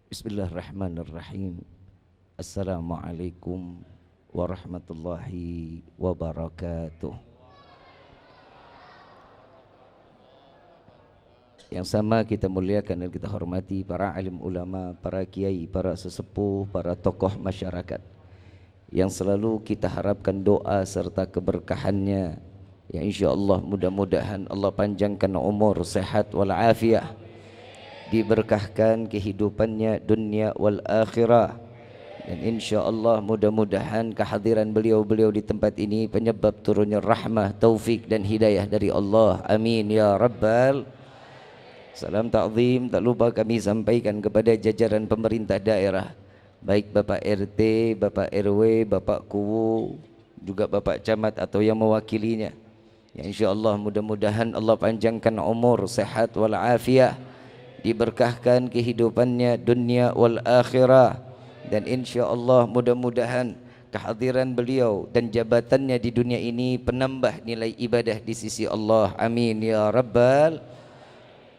Bismillahirrahmanirrahim. Assalamualaikum warahmatullahi wabarakatuh. Yang sama kita muliakan dan kita hormati para alim ulama, para kiai, para sesepuh, para tokoh masyarakat yang selalu kita harapkan doa serta keberkahannya. Ya insyaallah mudah-mudahan Allah panjangkan umur, sehat wal afiah, diberkahkan kehidupannya dunia wal akhirah, dan insyaallah mudah-mudahan kehadiran beliau-beliau di tempat ini penyebab turunnya rahmah, taufik dan hidayah dari Allah. Amin ya rabbal. Salam ta'zim tak lupa kami sampaikan kepada jajaran pemerintah daerah, baik Bapak RT, Bapak RW, Bapak Kuwu, juga Bapak Camat atau yang mewakilinya. Ya insyaallah mudah-mudahan Allah panjangkan umur, sehat wal afiah, diberkahkan kehidupannya dunia wal akhirah, dan insyaallah mudah-mudahan kehadiran beliau dan jabatannya di dunia ini penambah nilai ibadah di sisi Allah. Amin ya rabbal.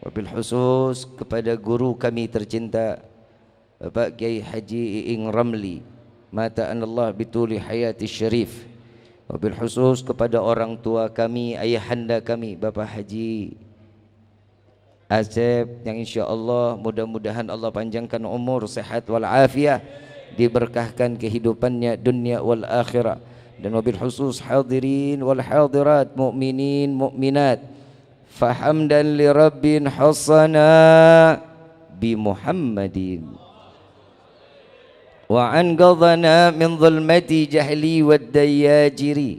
Wabil khusus kepada guru kami tercinta Bapak Kiai Haji Iing Ramli, mata'an Allah bituli hayati syarif. Wabil khusus kepada orang tua kami, ayahanda kami Bapak Haji Asep, yang insyaallah mudah-mudahan Allah panjangkan umur, sehat wal afiah, diberkahkan kehidupannya dunia wal akhirah. Dan wabil khusus hadirin wal hadirat, mukminin mukminat, fahamdan li rabbin hasana bi Muhammadin wa anqadhana min dhulmati jahli wad dayajiri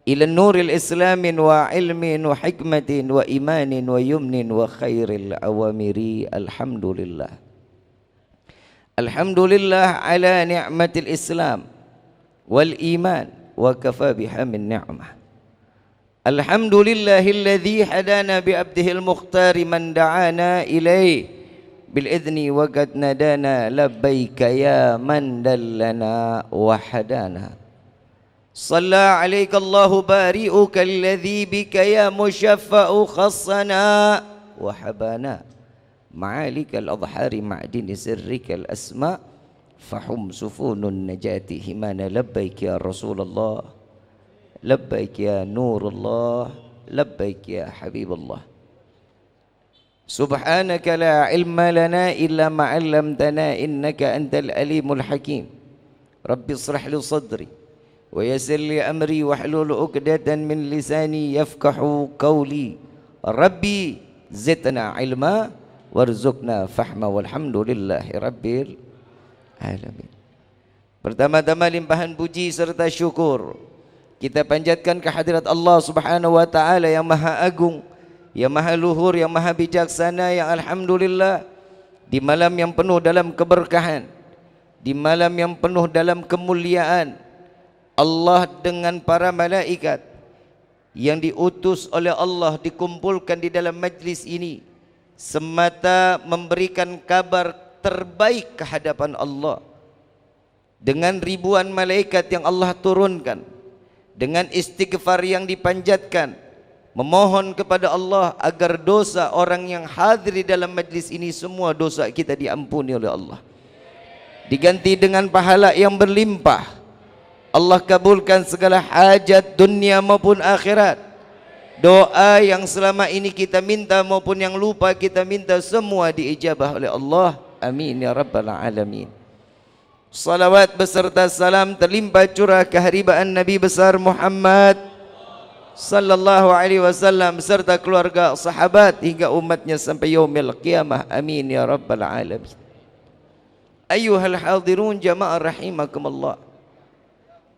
ila nuril islamin wa ilmin wa hikmatin wa imanin wa yumnin wa khairil awamiri. Alhamdulillah, alhamdulillah ala ni'matil islam wal iman wa kafa biha min ni'mah. Alhamdulillahilladzi hadana bi abdihil mukhtari man da'ana ilaih bil idni wa qad nadana labbaika ya man dallana wa hadana. Shalla alaika Allahu bari'uka alladzi bika ya musyaffa'u khassana wa habana ma'alikal adhari ma'dini sirrikal asma fahum sufunun najati himana labbaik ya Rasulullah, labbaik ya Nurullah, labbaik ya Habibullah. Subhanaka la ilma lana illa ma 'allamtana innaka antal alimul hakim. Rabbi ishrah li sadri wa yassir li amri wahlul 'uqdatan min lisani yafqahu qawli. Rabbi zidna ilma warzuqna fahma walhamdulillahi rabbil alamin. Pertama-tama limpahan puji serta syukur kita panjatkan kehadirat Allah Subhanahu wa taala yang maha agung, yang maha luhur, yang maha bijaksana, yang alhamdulillah di malam yang penuh dalam keberkahan, di malam yang penuh dalam kemuliaan, Allah dengan para malaikat yang diutus oleh Allah dikumpulkan di dalam majlis ini semata memberikan kabar terbaik ke hadapan Allah. Dengan ribuan malaikat yang Allah turunkan, dengan istighfar yang dipanjatkan, memohon kepada Allah agar dosa orang yang hadir di dalam majlis ini semua dosa kita diampuni oleh Allah, diganti dengan pahala yang berlimpah. Allah kabulkan segala hajat dunia maupun akhirat. Doa yang selama ini kita minta maupun yang lupa kita minta semua diijabah oleh Allah. Amin ya rabbal alamin. Salawat beserta salam terlimpah curah keharibaan Nabi besar Muhammad sallallahu alaihi wasallam serta keluarga, sahabat hingga umatnya sampai yaumil qiyamah. Amin ya rabbal alamin. Ayyuhal hadirun jamaah rahimakumullah.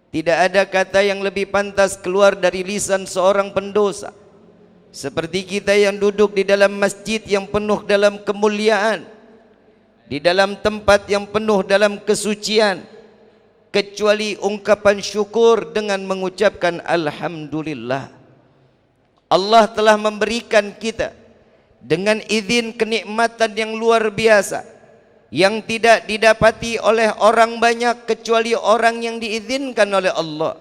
Tidak ada kata yang lebih pantas keluar dari lisan seorang pendosa seperti kita yang duduk di dalam masjid yang penuh dalam kemuliaan, di dalam tempat yang penuh dalam kesucian, kecuali ungkapan syukur dengan mengucapkan alhamdulillah. Allah telah memberikan kita dengan izin kenikmatan yang luar biasa yang tidak didapati oleh orang banyak kecuali orang yang diizinkan oleh Allah.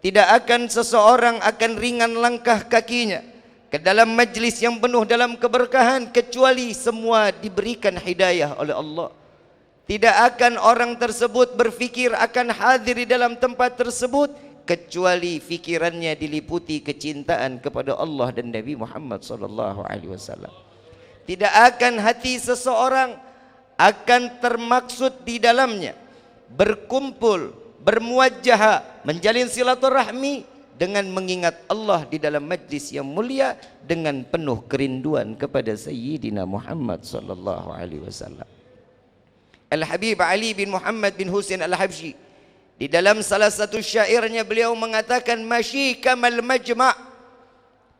Tidak akan seseorang akan ringan langkah kakinya ke dalam majlis yang penuh dalam keberkahan kecuali semua diberikan hidayah oleh Allah. Tidak akan orang tersebut berfikir akan hadir di dalam tempat tersebut kecuali fikirannya diliputi kecintaan kepada Allah dan Nabi Muhammad sallallahu alaihi wasallam. Tidak akan hati seseorang akan termaksud di dalamnya berkumpul, bermuajahah, menjalin silaturahmi dengan mengingat Allah di dalam majlis yang mulia dengan penuh kerinduan kepada Sayyidina Muhammad sallallahu alaihi wasallam. Al-Habib Ali bin Muhammad bin Husain Al-Habsyi di dalam salah satu syairnya beliau mengatakan masyi kamal majma',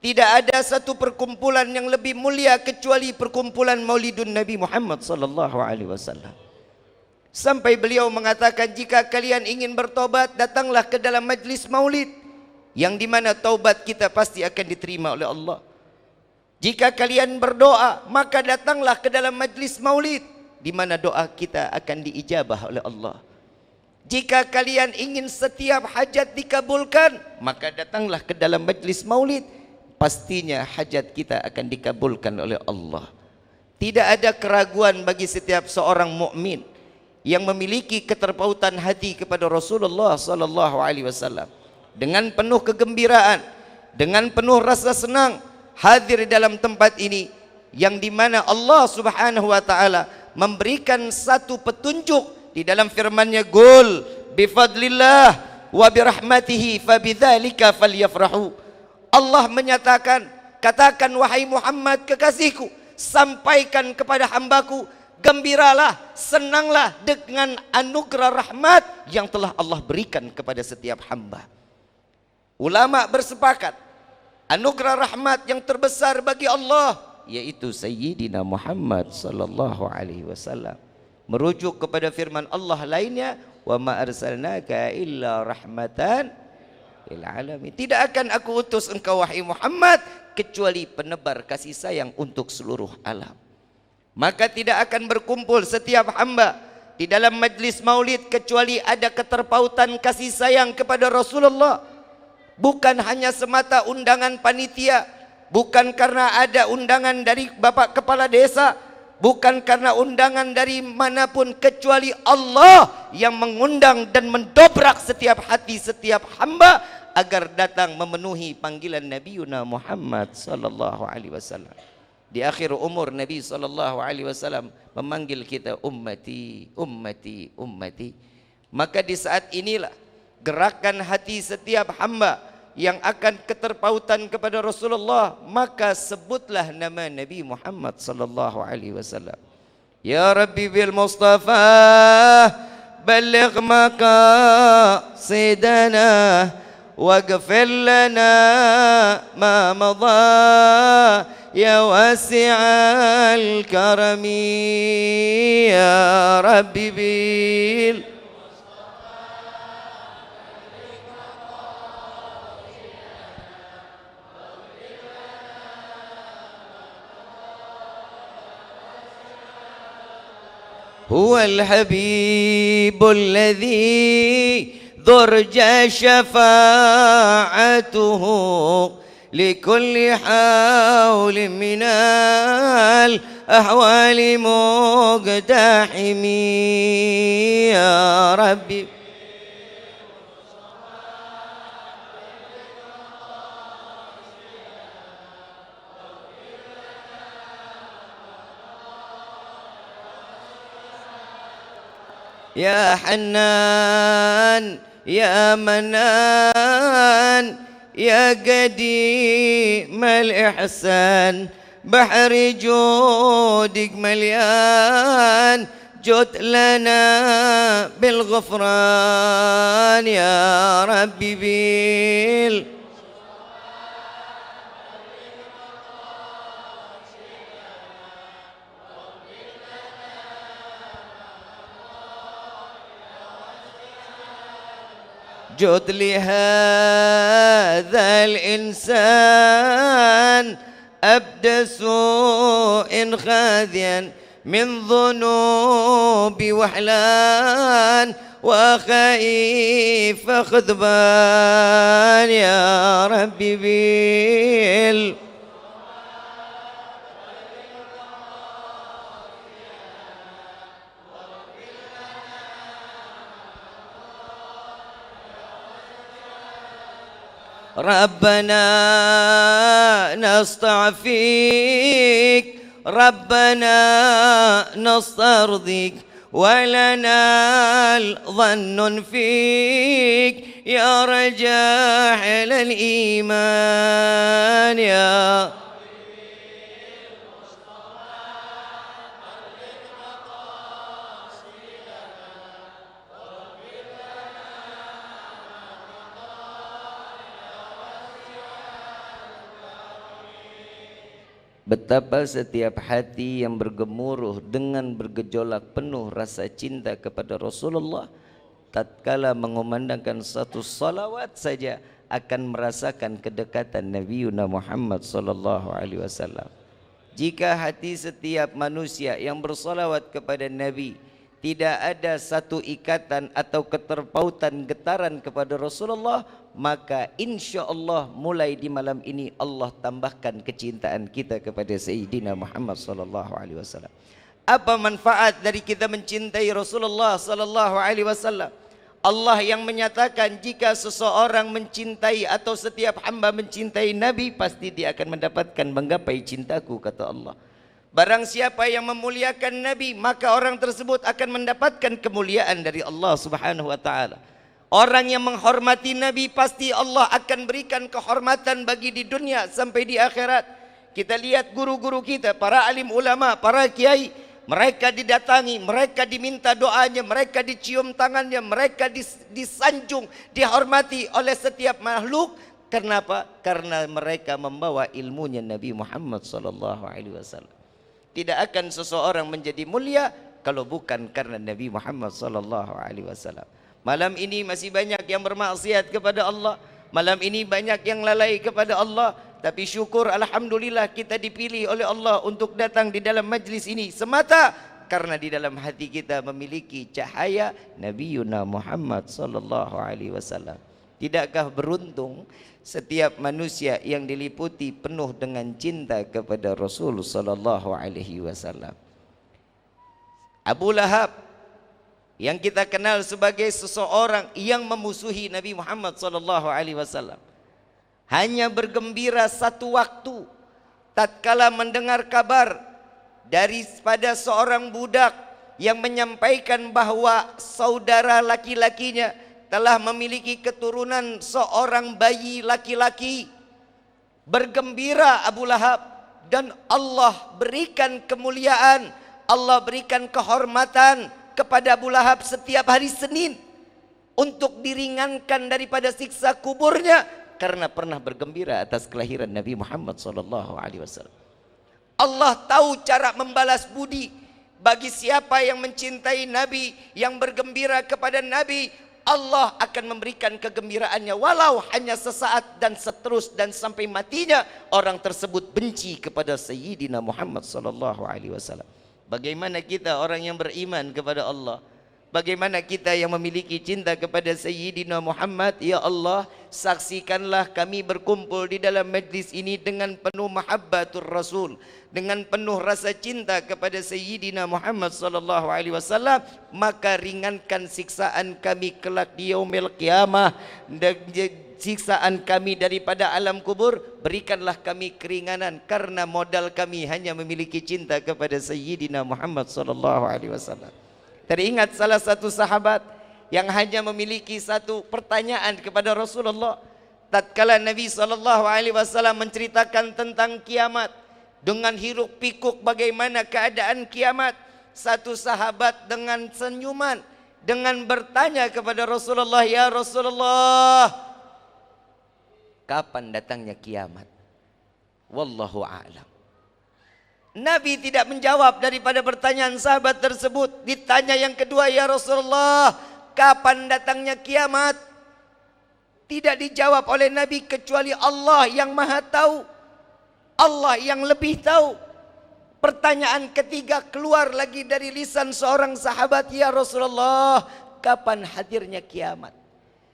tidak ada satu perkumpulan yang lebih mulia kecuali perkumpulan Maulidun Nabi Muhammad sallallahu alaihi wasallam. Sampai beliau mengatakan jika kalian ingin bertobat datanglah ke dalam majlis Maulid yang dimana taubat kita pasti akan diterima oleh Allah. Jika kalian berdoa maka datanglah ke dalam majlis Maulid di mana doa kita akan diijabah oleh Allah. Jika kalian ingin setiap hajat dikabulkan, maka datanglah ke dalam majlis Maulid, pastinya hajat kita akan dikabulkan oleh Allah. Tidak ada keraguan bagi setiap seorang mukmin yang memiliki keterpautan hati kepada Rasulullah sallallahu alaihi wasallam dengan penuh kegembiraan, dengan penuh rasa senang hadir dalam tempat ini yang dimana Allah Subhanahu wa taala memberikan satu petunjuk di dalam firman-Nya, "Qul bifadlillah wa birahmatihi fabidzalika falyafrahu." Allah menyatakan, katakan wahai Muhammad kekasihku, sampaikan kepada hambaku, gembiralah, senanglah dengan anugerah rahmat yang telah Allah berikan kepada setiap hamba. Ulama bersepakat, anugerah rahmat yang terbesar bagi Allah yaitu Sayyidina Muhammad sallallahu alaihi wasallam. Merujuk kepada firman Allah lainnya, wa ma arsalnaka illa rahmatan lil alamin. Tidak akan aku utus engkau wahai Muhammad kecuali penebar kasih sayang untuk seluruh alam. Maka tidak akan berkumpul setiap hamba di dalam majlis Maulid kecuali ada keterpautan kasih sayang kepada Rasulullah. Bukan hanya semata undangan panitia, bukan karena ada undangan dari Bapak Kepala Desa, bukan karena undangan dari manapun, kecuali Allah yang mengundang dan mendobrak setiap hati setiap hamba agar datang memenuhi panggilan Nabiuna Muhammad sallallahu alaihi wasallam. Di akhir umur Nabi sallallahu alaihi wasallam memanggil kita ummati, ummati, ummati. Maka di saat inilah gerakan hati setiap hamba yang akan keterpautan kepada Rasulullah, maka sebutlah nama Nabi Muhammad sallallahu alaihi wasallam. Ya Rabbi bil Mustafa balligh maqasidana waghfir lana ma madha ya wasi'al karami. Ya Rabbi bil هو الحبيب الذي ذرج شفاعته لكل حول من الأحوال مقتحم. يا ربي يا حنان يا منان يا قديم الإحسان بحر جودك مليان جد لنا بالغفران. يا ربي جد لهذا الإنسان أبدى سوء خاذيا من ذنوب وحلان وخائف خذبان. يا ربي ربنا نستعفيك ربنا نسترضيك ولنا الظن فيك يا رجاحل الإيمان يا Betapa setiap hati yang bergemuruh dengan bergejolak penuh rasa cinta kepada Rasulullah, tatkala mengumandangkan satu salawat saja akan merasakan kedekatan Nabi Muhammad sallallahu alaihi wasallam. Jika hati setiap manusia yang bersalawat kepada Nabi tidak ada satu ikatan atau keterpautan getaran kepada Rasulullah, maka insya Allah mulai di malam ini Allah tambahkan kecintaan kita kepada Sayyidina Muhammad sallallahu alaihi wasallam. Apa manfaat dari kita mencintai Rasulullah sallallahu alaihi wasallam? Allah yang menyatakan jika seseorang mencintai atau setiap hamba mencintai Nabi, pasti dia akan mendapatkan menggapai cintaku, kata Allah. Barang siapa yang memuliakan Nabi, maka orang tersebut akan mendapatkan kemuliaan dari Allah Subhanahu wa taala. Orang yang menghormati Nabi, pasti Allah akan berikan kehormatan bagi di dunia sampai di akhirat. Kita lihat guru-guru kita, para alim ulama, para kiai, mereka didatangi, mereka diminta doanya, mereka dicium tangannya, mereka disanjung, dihormati oleh setiap makhluk. Kenapa? Karena mereka membawa ilmunya Nabi Muhammad sallallahu alaihi wasallam. Tidak akan seseorang menjadi mulia kalau bukan karena Nabi Muhammad sallallahu alaihi wasallam. Malam ini masih banyak yang bermaksiat kepada Allah. Malam ini banyak yang lalai kepada Allah. Tapi syukur alhamdulillah kita dipilih oleh Allah untuk datang di dalam majlis ini semata karena di dalam hati kita memiliki cahaya Nabi Muhammad sallallahu alaihi wasallam. Tidakkah beruntung setiap manusia yang diliputi penuh dengan cinta kepada Rasul sallallahu alaihi wasallam. Abu Lahab yang kita kenal sebagai seseorang yang memusuhi Nabi Muhammad sallallahu alaihi wasallam, hanya bergembira satu waktu tatkala mendengar kabar daripada seorang budak yang menyampaikan bahwa saudara laki-lakinya telah memiliki keturunan seorang bayi laki-laki. Bergembira Abu Lahab, dan Allah berikan kemuliaan, Allah berikan kehormatan kepada Abu Lahab setiap hari Senin untuk diringankan daripada siksa kuburnya karena pernah bergembira atas kelahiran Nabi Muhammad sallallahu alaihi wasallam. Allah tahu cara membalas budi bagi siapa yang mencintai Nabi, yang bergembira kepada Nabi. Allah akan memberikan kegembiraannya walau hanya sesaat dan seterus dan sampai matinya orang tersebut benci kepada Sayyidina Muhammad sallallahu alaihi wasallam. Bagaimana kita orang yang beriman kepada Allah? Bagaimana kita yang memiliki cinta kepada Sayyidina Muhammad? Ya Allah, saksikanlah kami berkumpul di dalam majlis ini dengan penuh mahabbatur Rasul, dengan penuh rasa cinta kepada Sayyidina Muhammad sallallahu alaihi wasallam, maka ringankan siksaan kami kelak di yaumil qiyamah, dan siksaan kami daripada alam kubur, berikanlah kami keringanan karena modal kami hanya memiliki cinta kepada Sayyidina Muhammad sallallahu alaihi wasallam. Teringat salah satu sahabat yang hanya memiliki satu pertanyaan kepada Rasulullah tatkala Nabi sallallahu alaihi wasallam menceritakan tentang kiamat dengan hiruk pikuk bagaimana keadaan kiamat. Satu sahabat dengan senyuman dengan bertanya kepada Rasulullah, "Ya Rasulullah, kapan datangnya kiamat?" Wallahu a'lam. Nabi tidak menjawab daripada pertanyaan sahabat tersebut. Ditanya yang kedua, "Ya Rasulullah, kapan datangnya kiamat?" Tidak dijawab oleh Nabi kecuali Allah yang Maha Tahu, Allah yang lebih tahu. Pertanyaan ketiga keluar lagi dari lisan seorang sahabat, "Ya Rasulullah, kapan hadirnya kiamat?"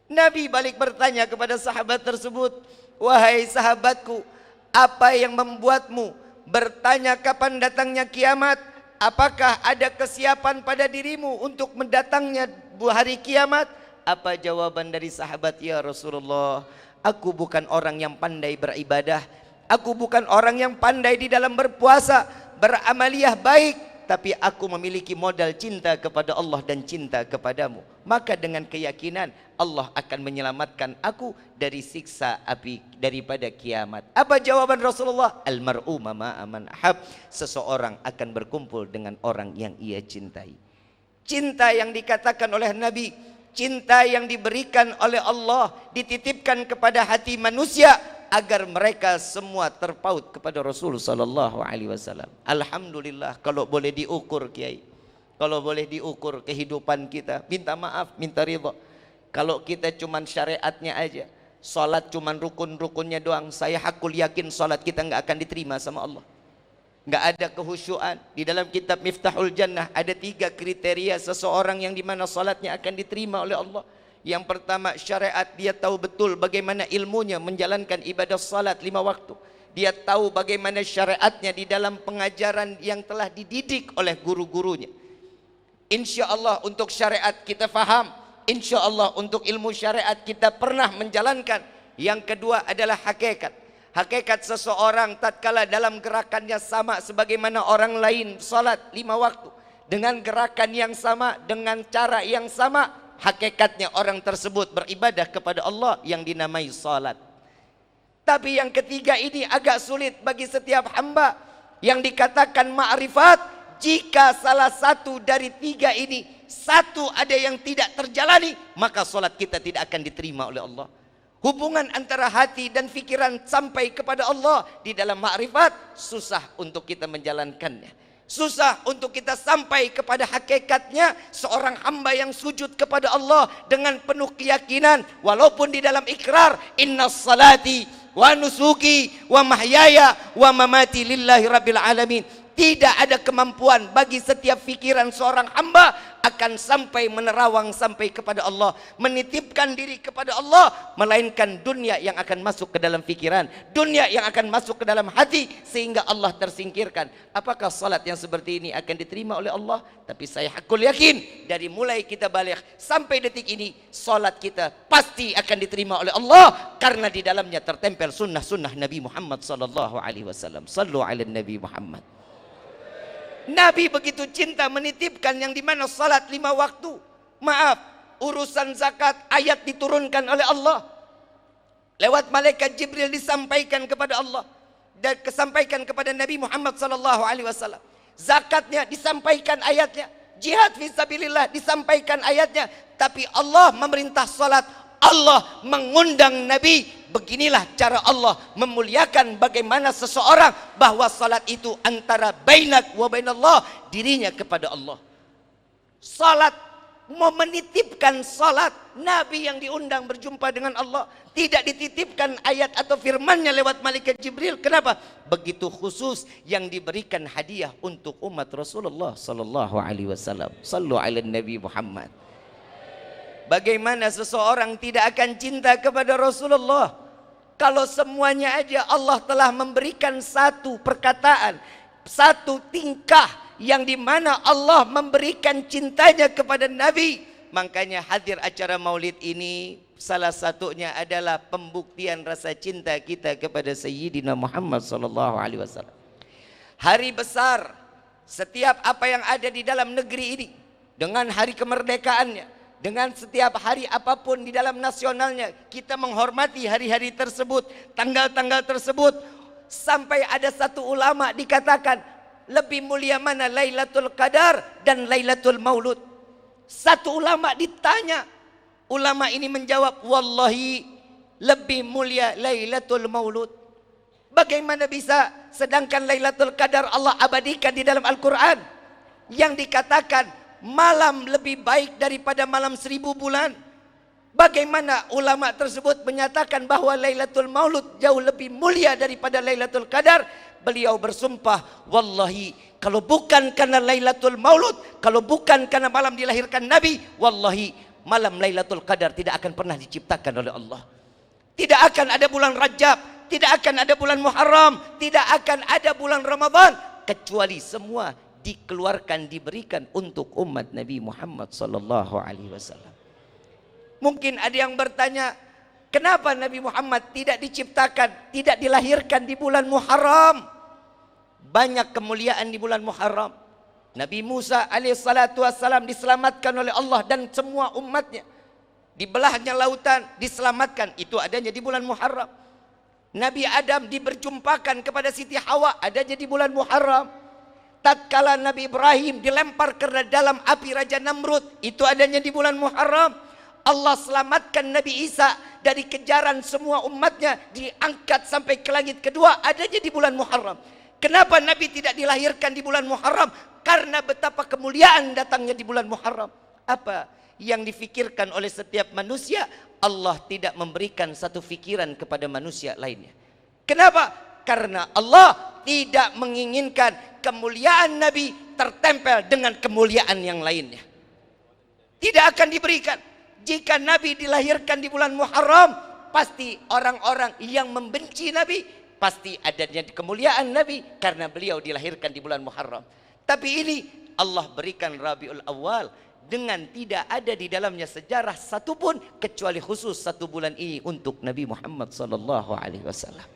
Nabi balik bertanya kepada sahabat tersebut, "Wahai sahabatku, apa yang membuatmu bertanya kapan datangnya kiamat? Apakah ada kesiapan pada dirimu untuk mendatangnya hari kiamat?" Apa jawaban dari sahabat? "Ya Rasulullah, aku bukan orang yang pandai beribadah, aku bukan orang yang pandai di dalam berpuasa, beramaliyah baik, tapi aku memiliki modal cinta kepada Allah dan cinta kepadamu. Maka dengan keyakinan Allah akan menyelamatkan aku dari siksa api daripada kiamat. Apa jawaban Rasulullah? Al-mar'u ma'a man ahab. Seseorang akan berkumpul dengan orang yang ia cintai. Cinta yang dikatakan oleh Nabi, cinta yang diberikan oleh Allah, dititipkan kepada hati manusia agar mereka semua terpaut kepada Rasul sallallahu alaihi wasallam. Alhamdulillah kalau boleh diukur, Kiai. Kalau boleh diukur kehidupan kita, minta maaf, minta ridha. Kalau kita cuman syariatnya aja, salat cuman rukun-rukunnya doang, saya hakul yakin salat kita enggak akan diterima sama Allah. Enggak ada kehusyuan. Di dalam kitab Miftahul Jannah ada 3 kriteria seseorang yang dimana salatnya akan diterima oleh Allah. Yang pertama, syariat, dia tahu betul bagaimana ilmunya menjalankan ibadah salat 5 waktu. Dia tahu bagaimana syariatnya di dalam pengajaran yang telah dididik oleh guru-gurunya. Insya Allah untuk syariat kita faham, insya Allah untuk ilmu syariat kita pernah menjalankan. Yang kedua adalah hakikat. Hakikat seseorang tatkala dalam gerakannya sama sebagaimana orang lain salat 5 waktu, dengan gerakan yang sama, dengan cara yang sama, hakikatnya orang tersebut beribadah kepada Allah yang dinamai salat. Tapi yang ketiga ini agak sulit bagi setiap hamba, yang dikatakan ma'rifat. Jika salah satu dari 3 ini, satu ada yang tidak terjalani, maka solat kita tidak akan diterima oleh Allah. Hubungan antara hati dan fikiran sampai kepada Allah di dalam ma'rifat, susah untuk kita menjalankannya. Susah untuk kita sampai kepada hakikatnya. Seorang hamba yang sujud kepada Allah dengan penuh keyakinan, walaupun di dalam ikrar, inna salati wa nusuki wa mahyaya wa mamati lillahi rabbil alamin. Tidak ada kemampuan bagi setiap fikiran seorang hamba akan sampai menerawang sampai kepada Allah, menitipkan diri kepada Allah, melainkan dunia yang akan masuk ke dalam fikiran, dunia yang akan masuk ke dalam hati sehingga Allah tersingkirkan. Apakah salat yang seperti ini akan diterima oleh Allah? Tapi saya hakul yakin dari mulai kita balik sampai detik ini, salat kita pasti akan diterima oleh Allah karena di dalamnya tertempel sunnah-sunnah Nabi Muhammad sallallahu alaihi wasallam. Sallu ala Nabi Muhammad. Nabi begitu cinta menitipkan yang dimana salat 5 waktu. Maaf, urusan zakat, ayat diturunkan oleh Allah. Lewat malaikat Jibril disampaikan kepada Allah dan disampaikan kepada Nabi Muhammad sallallahu alaihi wasallam. Zakatnya disampaikan ayatnya, jihad fisabilillah disampaikan ayatnya, tapi Allah memerintah salat. Allah mengundang Nabi, beginilah cara Allah memuliakan bagaimana seseorang bahwa salat itu antara bainak wa bainallah, dirinya kepada Allah. Salat, mau menitipkan salat, Nabi yang diundang berjumpa dengan Allah, tidak dititipkan ayat atau firmannya lewat malaikat Jibril. Kenapa? Begitu khusus yang diberikan hadiah untuk umat Rasulullah sallallahu alaihi wasallam. Sallu ala Nabi Muhammad. Bagaimana seseorang tidak akan cinta kepada Rasulullah kalau semuanya aja Allah telah memberikan satu perkataan, satu tingkah yang dimana Allah memberikan cintanya kepada Nabi. Makanya hadir acara maulid ini salah satunya adalah pembuktian rasa cinta kita kepada Sayyidina Muhammad sallallahu alaihi wasallam. Hari besar setiap apa yang ada di dalam negeri ini, dengan hari kemerdekaannya, dengan setiap hari apapun di dalam nasionalnya, kita menghormati hari-hari tersebut, tanggal-tanggal tersebut. Sampai ada satu ulama dikatakan, lebih mulia mana Lailatul Qadar dan Lailatul Maulud. Satu ulama ditanya, ulama ini menjawab, wallahi lebih mulia Lailatul Maulud. Bagaimana bisa? Sedangkan Lailatul Qadar Allah abadikan di dalam Al-Quran, yang dikatakan malam lebih baik daripada malam 1000 bulan. Bagaimana ulama tersebut menyatakan bahwa Lailatul Maulud jauh lebih mulia daripada Lailatul Qadar? Beliau bersumpah, wallahi kalau bukan karena Lailatul Maulud, kalau bukan karena malam dilahirkan Nabi, wallahi malam Lailatul Qadar tidak akan pernah diciptakan oleh Allah. Tidak akan ada bulan Rajab, tidak akan ada bulan Muharram, tidak akan ada bulan Ramadan, kecuali semua dikeluarkan, diberikan untuk umat Nabi Muhammad sallallahu alaihi wasallam. Mungkin ada yang bertanya, Kenapa Nabi Muhammad tidak diciptakan, tidak dilahirkan di bulan Muharram? Banyak kemuliaan di bulan Muharram. Nabi Musa alaihissalatu wassalam diselamatkan oleh Allah dan semua umatnya. Dibelahnya lautan, diselamatkan. Itu adanya di bulan Muharram. Nabi Adam diberjumpakan kepada Siti Hawa, adanya di bulan Muharram. Tatkala Nabi Ibrahim dilempar ke dalam api Raja Namrud, itu adanya di bulan Muharram. Allah selamatkan Nabi Isa dari kejaran semua umatnya, diangkat sampai ke langit kedua, adanya di bulan Muharram. Kenapa Nabi tidak dilahirkan di bulan Muharram? Karena betapa kemuliaan datangnya di bulan Muharram. Apa yang difikirkan oleh setiap manusia, Allah tidak memberikan satu fikiran kepada manusia lainnya. Kenapa? Karena Allah tidak menginginkan kemuliaan Nabi tertempel dengan kemuliaan yang lainnya. Tidak akan diberikan. Jika Nabi dilahirkan di bulan Muharram, pasti orang-orang yang membenci Nabi, pasti adanya kemuliaan Nabi karena beliau dilahirkan di bulan Muharram. Tapi ini Allah berikan Rabiul Awal dengan tidak ada di dalamnya sejarah satupun kecuali khusus satu bulan ini untuk Nabi Muhammad sallallahu alaihi wasallam.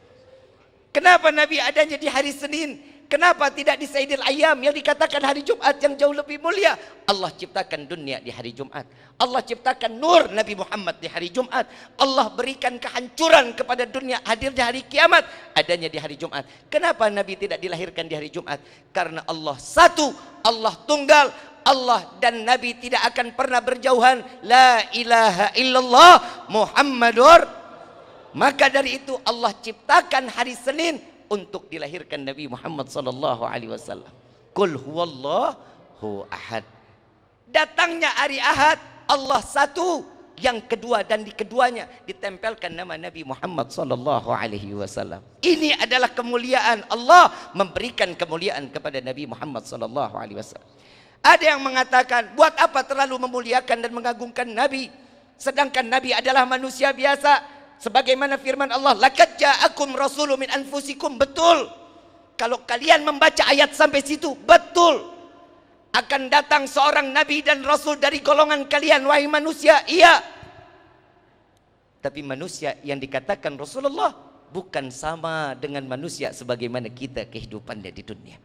Kenapa Nabi adanya di hari Senin? Kenapa tidak di Sayyidil Ayyam yang dikatakan hari Jumat yang jauh lebih mulia? Allah ciptakan dunia di hari Jumat. Allah ciptakan nur Nabi Muhammad di hari Jumat. Allah berikan kehancuran kepada dunia hadir di hari kiamat, adanya di hari Jumat. Kenapa Nabi tidak dilahirkan di hari Jumat? Karena Allah satu, Allah tunggal. Allah dan Nabi tidak akan pernah berjauhan. La ilaha illallah Muhammadur. Maka dari itu Allah ciptakan hari Senin untuk dilahirkan Nabi Muhammad sallallahu alaihi wasallam. Qul huwallahu ahad. Datangnya hari Ahad, Allah satu, yang kedua dan di keduanya ditempelkan nama Nabi Muhammad sallallahu alaihi wasallam. Ini adalah kemuliaan Allah memberikan kemuliaan kepada Nabi Muhammad sallallahu alaihi wasallam. Ada yang mengatakan, buat apa terlalu memuliakan dan mengagungkan Nabi, sedangkan Nabi adalah manusia biasa. Sebagaimana firman Allah, laqad ja'akum rasulun min anfusikum. Betul. Kalau kalian membaca ayat sampai situ, betul. Akan datang seorang nabi dan rasul dari golongan kalian, wahai manusia. Iya. Tapi manusia yang dikatakan Rasulullah bukan sama dengan manusia sebagaimana kita kehidupannya di dunia.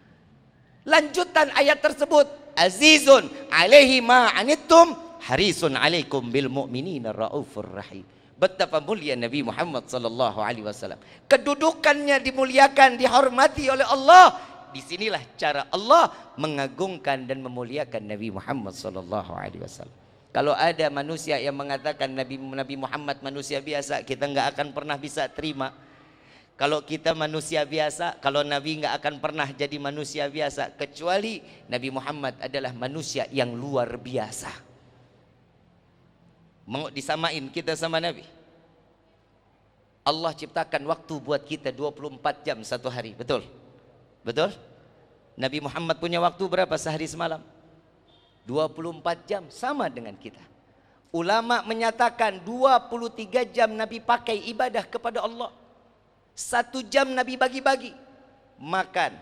Lanjutan ayat tersebut, azizun alaihi ma anittum harisun alaikum bil mu'minina raufur rahim. Betapa mulia Nabi Muhammad sallallahu alaihi wasallam. Kedudukannya dimuliakan, dihormati oleh Allah. Disinilah cara Allah mengagungkan dan memuliakan Nabi Muhammad sallallahu alaihi wasallam. Kalau ada manusia yang mengatakan Nabi Muhammad manusia biasa, kita nggak akan pernah bisa terima. Kalau kita manusia biasa, kalau Nabi nggak akan pernah jadi manusia biasa, kecuali Nabi Muhammad adalah manusia yang luar biasa. Mau disamain kita sama Nabi? Allah ciptakan waktu buat kita 24 jam satu hari, betul? Betul? Nabi Muhammad punya waktu berapa sehari semalam? 24 jam, sama dengan kita. Ulama menyatakan 23 jam Nabi pakai ibadah kepada Allah. 1 jam Nabi bagi-bagi. Makan,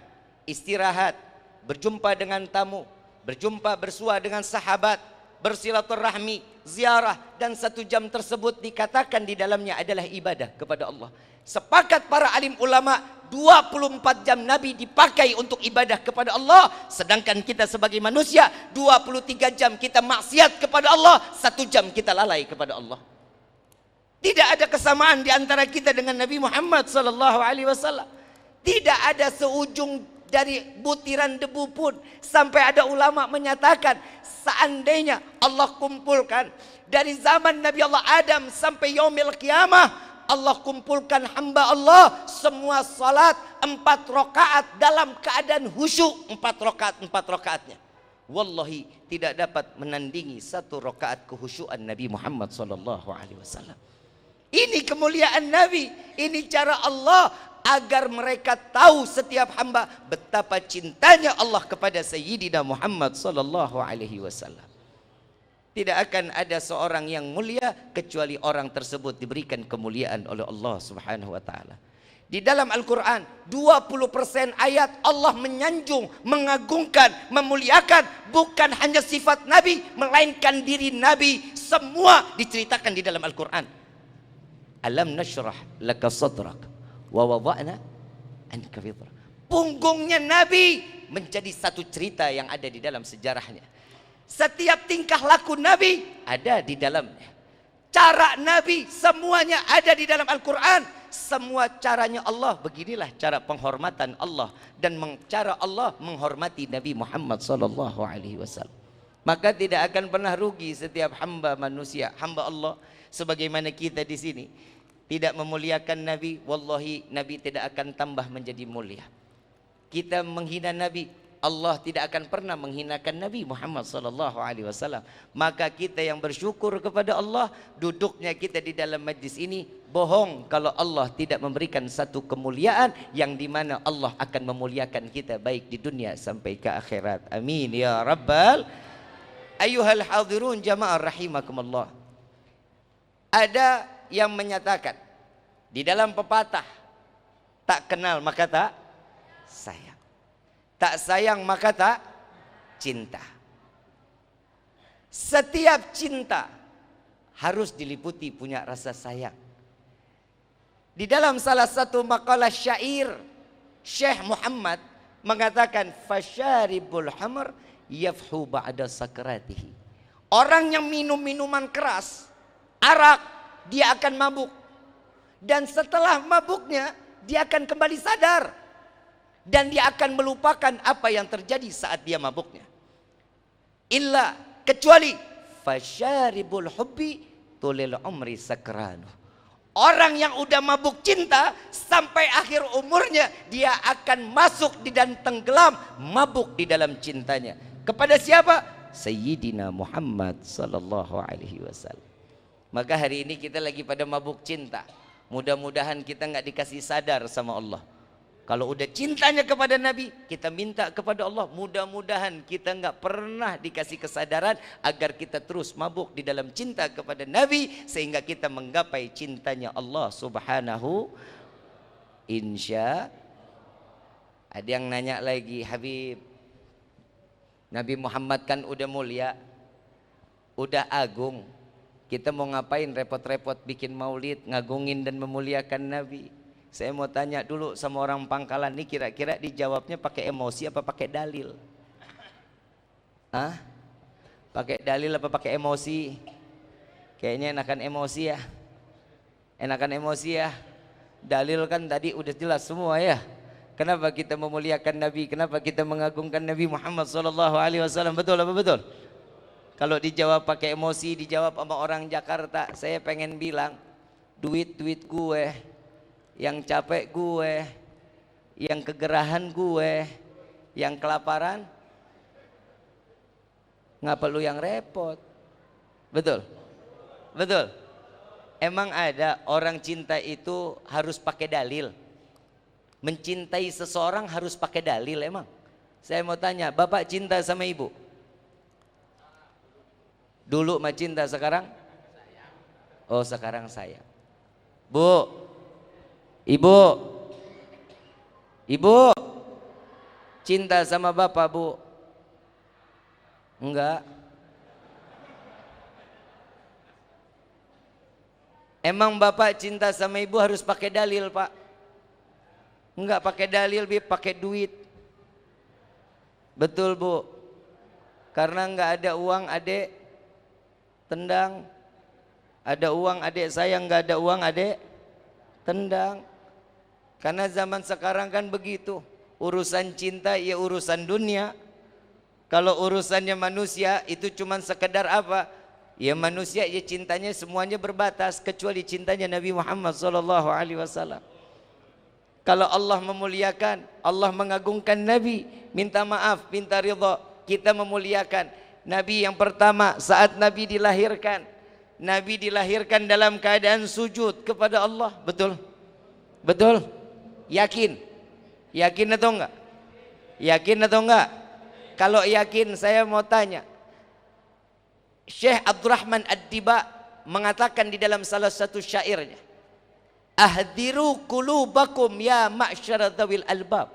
istirahat, berjumpa dengan tamu, berjumpa bersua dengan sahabat, bersilaturahmi, ziarah, dan 1 jam tersebut dikatakan di dalamnya adalah ibadah kepada Allah. Sepakat para alim ulama, 24 jam Nabi dipakai untuk ibadah kepada Allah, sedangkan kita sebagai manusia 23 jam kita maksiat kepada Allah, 1 jam kita lalai kepada Allah. Tidak ada kesamaan di antara kita dengan Nabi Muhammad sallallahu alaihi wasallam. Tidak ada seujung dari butiran debu pun. Sampai ada ulama menyatakan, seandainya Allah kumpulkan dari zaman Nabi Allah Adam sampai yaumil qiyamah, Allah kumpulkan hamba Allah semua salat 4 rakaat dalam keadaan khusyuk, 4 rakaatnya. Wallahi tidak dapat menandingi 1 rakaat kehusyuan Nabi Muhammad sallallahu alaihi wasallam. Ini kemuliaan Nabi, ini cara Allah agar mereka tahu setiap hamba betapa cintanya Allah kepada Sayyidina Muhammad sallallahu alaihi wasallam. Tidak akan ada seorang yang mulia kecuali orang tersebut diberikan kemuliaan oleh Allah Subhanahu wa taala. Di dalam Al-Qur'an 20% ayat Allah menyanjung, mengagungkan, memuliakan bukan hanya sifat Nabi melainkan diri Nabi, semua diceritakan di dalam Al-Qur'an. Alam nashrah laka sadrak wa wada'na anka wizrak. Punggungnya Nabi menjadi satu cerita yang ada di dalam sejarahnya. Setiap tingkah laku Nabi ada di dalamnya. Cara Nabi semuanya ada di dalam Al-Quran. Semua caranya Allah. Beginilah cara penghormatan Allah dan cara Allah menghormati Nabi Muhammad SAW. Maka tidak akan pernah rugi setiap hamba manusia, hamba Allah sebagaimana kita di sini tidak memuliakan Nabi. Wallahi Nabi tidak akan tambah menjadi mulia. Kita menghina Nabi, Allah tidak akan pernah menghinakan Nabi Muhammad SAW. Maka kita yang bersyukur kepada Allah, duduknya kita di dalam majlis ini bohong kalau Allah tidak memberikan satu kemuliaan yang dimana Allah akan memuliakan kita baik di dunia sampai ke akhirat. Amin ya rabbal. Ayuhal hadirun jamaah rahimakumullah. Ada yang menyatakan di dalam pepatah, tak kenal maka tak sayang, tak sayang maka tak cinta. Setiap cinta harus diliputi punya rasa sayang. Di dalam salah satu makalah syair, Syekh Muhammad mengatakan fasyaribul hamr yafhu ba'da sakratihi. Orang yang minum minuman keras, arak, dia akan mabuk. Dan setelah mabuknya dia akan kembali sadar. Dan dia akan melupakan apa yang terjadi saat dia mabuknya. Illa, kecuali fasyaribul hubbi tulil umri sakranu. Orang yang udah mabuk cinta sampai akhir umurnya dia akan masuk di dan tenggelam mabuk di dalam cintanya. Kepada siapa? Sayyidina Muhammad sallallahu alaihi wasallam. Maka hari ini kita lagi pada mabuk cinta. Mudah-mudahan kita nggak dikasih sadar sama Allah. Kalau udah cintanya kepada Nabi, kita minta kepada Allah, mudah-mudahan kita nggak pernah dikasih kesadaran agar kita terus mabuk di dalam cinta kepada Nabi sehingga kita menggapai cintanya Allah Subhanahu. Insya. Ada yang nanya lagi, Habib, Nabi Muhammad kan udah mulia, udah agung. Kita mau ngapain repot-repot bikin maulid, ngagungin dan memuliakan Nabi? Saya mau tanya dulu sama orang Pangkalan nih, kira-kira dijawabnya pakai emosi apa pakai dalil? Hah? Pakai dalil apa pakai emosi? Kayaknya enakan emosi ya. Enakan emosi ya. Dalil kan tadi udah jelas semua ya. Kenapa kita memuliakan Nabi? Kenapa kita mengagungkan Nabi Muhammad SAW? Betul apa betul? Kalau dijawab pakai emosi, dijawab sama orang Jakarta, saya pengen bilang, duit gue, yang capek gue, yang kegerahan gue, yang kelaparan, ngapa lu yang repot? Betul? Betul? Emang ada orang cinta itu harus pakai dalil? Mencintai seseorang harus pakai dalil emang? Saya mau tanya, Bapak cinta sama ibu? Dulu mah cinta, sekarang? Oh sekarang sayang. Bu, ibu, ibu cinta sama bapak bu? Enggak. Emang bapak cinta sama ibu harus pakai dalil pak? Enggak pakai dalil, pakai duit. Betul bu? Karena enggak ada uang adek tendang, ada uang adik sayang, enggak ada uang adik tendang. Karena zaman sekarang kan begitu, urusan cinta ya urusan dunia. Kalau urusannya manusia itu cuman sekedar apa? Ya manusia ya cintanya semuanya berbatas kecuali cintanya Nabi Muhammad SAW. Kalau Allah memuliakan, Allah mengagungkan Nabi, minta maaf, minta ridha, kita memuliakan Nabi yang pertama saat Nabi dilahirkan. Nabi dilahirkan dalam keadaan sujud kepada Allah. Betul? Betul? Yakin? Yakin atau enggak? Yakin atau enggak? Kalau yakin saya mau tanya, Syekh Abdurrahman Ad-Diba mengatakan di dalam salah satu syairnya, ahdiru qulubakum ya ma'syara dzawil albab.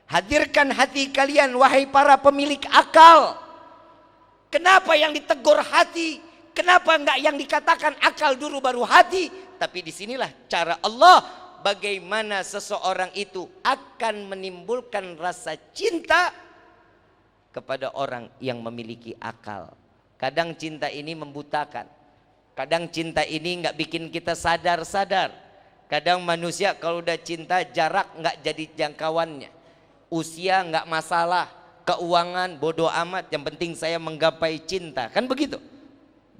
Hadirkan hati kalian wahai para pemilik akal. Kenapa yang ditegur hati? Kenapa enggak yang dikatakan akal dulu baru hati? tapi disinilah cara Allah bagaimana seseorang itu akan menimbulkan rasa cinta kepada orang yang memiliki akal. Kadang cinta ini membutakan, kadang cinta ini nggak bikin kita sadar-sadar. Kadang manusia kalau udah cinta jarak nggak jadi jangkauannya, usia nggak masalah, keuangan bodoh amat, yang penting saya menggapai cinta, kan begitu?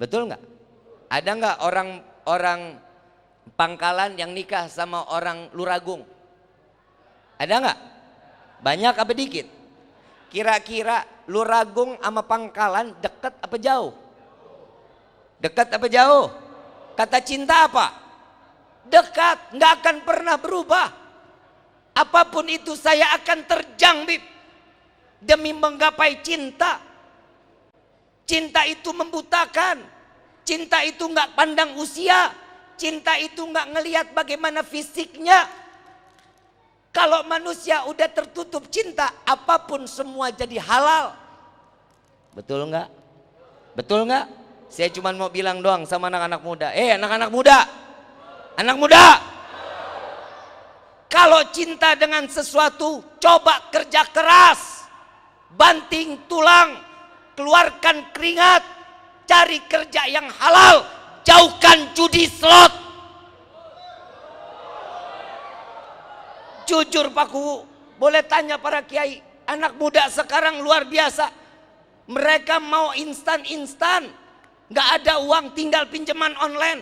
Betul nggak? Ada nggak orang Pangkalan yang nikah sama orang Luragung? Ada nggak? Banyak apa dikit? Kira-kira Luragung sama Pangkalan dekat apa jauh? Dekat apa jauh? Kata cinta apa? Dekat, nggak akan pernah berubah. Apapun itu saya akan terjang, Bib, demi menggapai cinta. Cinta itu membutakan. Cinta itu nggak pandang usia. Cinta itu nggak ngelihat bagaimana fisiknya. Kalau manusia udah tertutup cinta, apapun semua jadi halal. Betul nggak? Betul nggak? Saya cuma mau bilang doang sama anak-anak muda. Anak-anak muda, anak muda, kalau cinta dengan sesuatu, coba kerja keras, banting tulang, keluarkan keringat, cari kerja yang halal, jauhkan judi slot. Jujur Pak Kuwu, boleh tanya para kiai, anak muda sekarang luar biasa. Mereka mau instan-instan, nggak ada uang tinggal pinjaman online,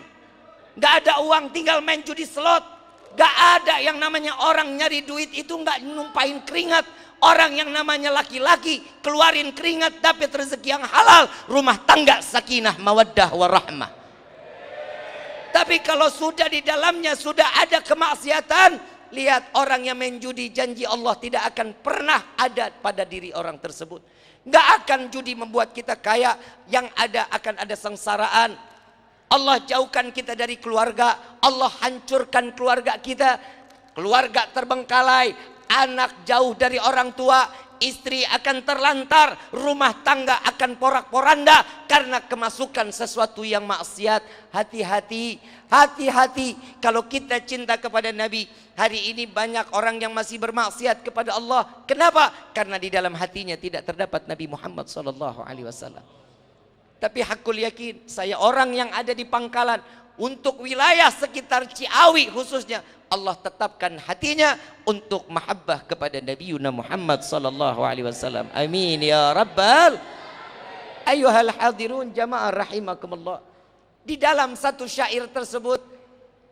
nggak ada uang tinggal main judi slot, nggak ada yang namanya orang nyari duit itu nggak numpain keringat. Orang yang namanya laki-laki keluarin keringat dapat rezeki yang halal, rumah tangga sakinah mawaddah warahmah. Tapi kalau sudah di dalamnya sudah ada kemaksiatan, lihat orang yang main judi, janji Allah tidak akan pernah ada pada diri orang tersebut. Nggak akan judi membuat kita kaya, yang ada akan ada sengsaraan. Allah jauhkan kita dari keluarga, Allah hancurkan keluarga kita, keluarga terbengkalai, anak jauh dari orang tua, istri akan terlantar, rumah tangga akan porak-poranda karena kemasukan sesuatu yang maksiat. Hati-hati, hati-hati kalau kita cinta kepada Nabi. Hari ini banyak orang yang masih bermaksiat kepada Allah. Kenapa? Karena di dalam hatinya tidak terdapat Nabi Muhammad SAW. Tapi hakul yakin, saya orang yang ada di Pangkalan, untuk wilayah sekitar Ciawi khususnya, Allah tetapkan hatinya untuk mahabbah kepada Nabi Muhammad SAW. Amin ya Rabbal. Ayuhal hadirun jamaah rahimakumullah. Di dalam satu syair tersebut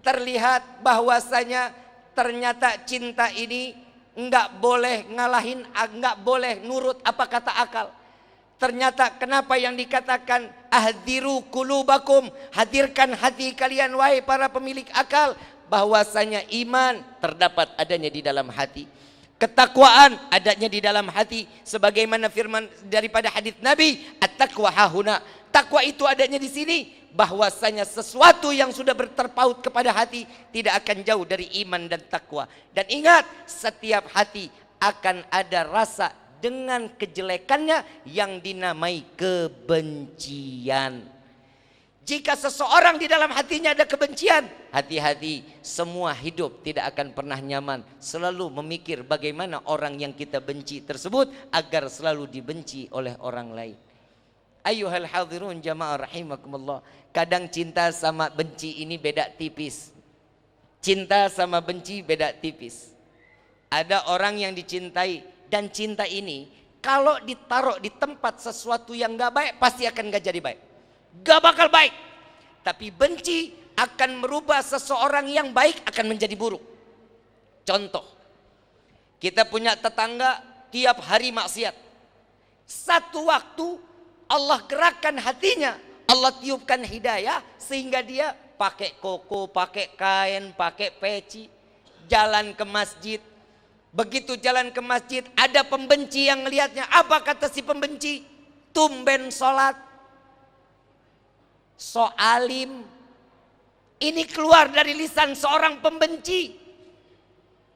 terlihat bahwasanya ternyata cinta ini enggak boleh ngalahin, enggak boleh nurut apa kata akal. Ternyata kenapa yang dikatakan ahdiru kulubakum, hadirkan hati kalian wahai para pemilik akal, bahwasanya iman terdapat adanya di dalam hati, ketakwaan adanya di dalam hati, sebagaimana firman daripada hadis Nabi, at-taqwa hahuna, takwa itu adanya di sini, bahwasanya sesuatu yang sudah berterpaut kepada hati tidak akan jauh dari iman dan takwa. Dan ingat, setiap hati akan ada rasa dengan kejelekannya yang dinamai kebencian. Jika seseorang di dalam hatinya ada kebencian, hati-hati, semua hidup tidak akan pernah nyaman. Selalu memikir bagaimana orang yang kita benci tersebut agar selalu dibenci oleh orang lain. Ayyuhal hadirun jamaah rahimakumullah. Kadang cinta sama benci ini beda tipis. Cinta sama benci beda tipis. Ada orang yang dicintai, dan cinta ini kalau ditaruh di tempat sesuatu yang gak baik pasti akan gak jadi baik, gak bakal baik. Tapi benci akan merubah seseorang yang baik akan menjadi buruk. Contoh, kita punya tetangga tiap hari maksiat. Satu waktu Allah gerakkan hatinya, Allah tiupkan hidayah sehingga dia pakai koko, pakai kain, pakai peci, jalan ke masjid. Begitu jalan ke masjid, ada pembenci yang ngelihatnya. Apa kata si pembenci? Tumben sholat, so alim. Ini keluar dari lisan seorang pembenci.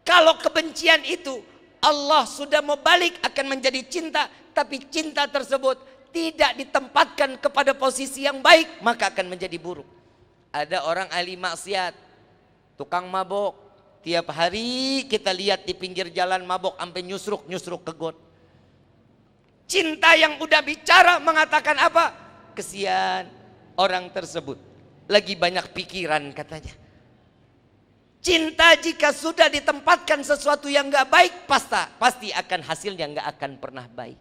Kalau kebencian itu Allah sudah mau balik akan menjadi cinta, tapi cinta tersebut tidak ditempatkan kepada posisi yang baik, maka akan menjadi buruk. Ada orang ahli maksiat, tukang mabok. Tiap hari kita lihat di pinggir jalan mabok sampai nyusruk-nyusruk ke got. Cinta yang udah bicara mengatakan apa? Kesian orang tersebut. Lagi banyak pikiran katanya. Cinta jika sudah ditempatkan sesuatu yang gak baik, pasti akan hasilnya gak akan pernah baik.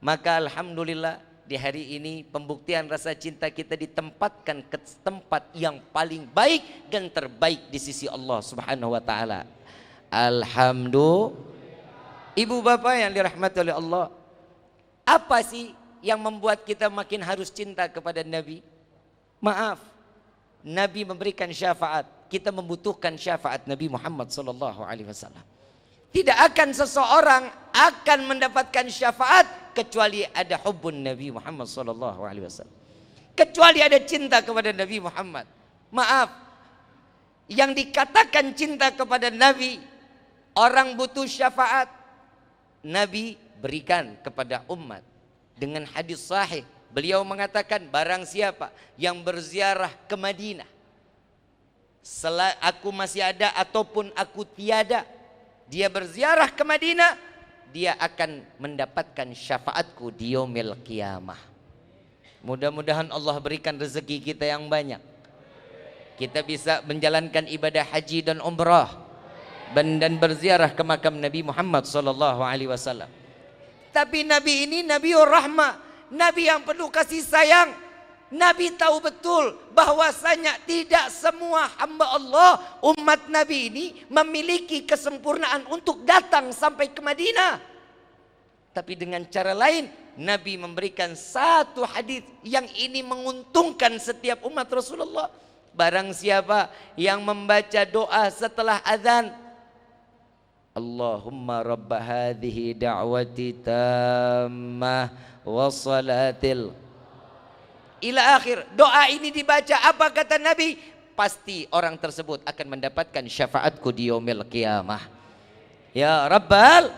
Maka alhamdulillah di hari ini pembuktian rasa cinta kita ditempatkan ke tempat yang paling baik dan terbaik di sisi Allah Subhanahu wa taala. Alhamdulillah. Ibu bapak yang dirahmati oleh Allah, apa sih yang membuat kita makin harus cinta kepada Nabi? Maaf, Nabi memberikan syafaat, kita membutuhkan syafaat Nabi Muhammad sallallahu alaihi wasallam. Tidak akan seseorang akan mendapatkan syafaat kecuali ada hubbun Nabi Muhammad sallallahu alaihi wasallam. Kecuali ada cinta kepada Nabi Muhammad. Maaf, yang dikatakan cinta kepada Nabi, orang butuh syafaat, Nabi berikan kepada umat. Dengan hadis sahih, beliau mengatakan barang siapa yang berziarah ke Madinah, aku masih ada ataupun aku tiada, dia berziarah ke Madinah, dia akan mendapatkan syafaatku di yaumil qiyamah. Mudah-mudahan Allah berikan rezeki kita yang banyak. Kita bisa menjalankan ibadah haji dan umrah dan berziarah ke makam Nabi Muhammad sallallahu alaihi wasallam. Tapi Nabi ini Nabiur Rahmah, Nabi yang penuh kasih sayang. Nabi tahu betul bahwasanya tidak semua hamba Allah, umat Nabi ini memiliki kesempurnaan untuk datang sampai ke Madinah. Tapi dengan cara lain, Nabi memberikan satu hadis yang ini menguntungkan setiap umat Rasulullah. Barang siapa yang membaca doa setelah azan, Allahumma rabba hadhihi da'wati tammah wa salatil ila akhir. Doa ini dibaca, apa kata Nabi? Pasti orang tersebut akan mendapatkan syafaatku di yaumil qiyamah. Ya Rabbal.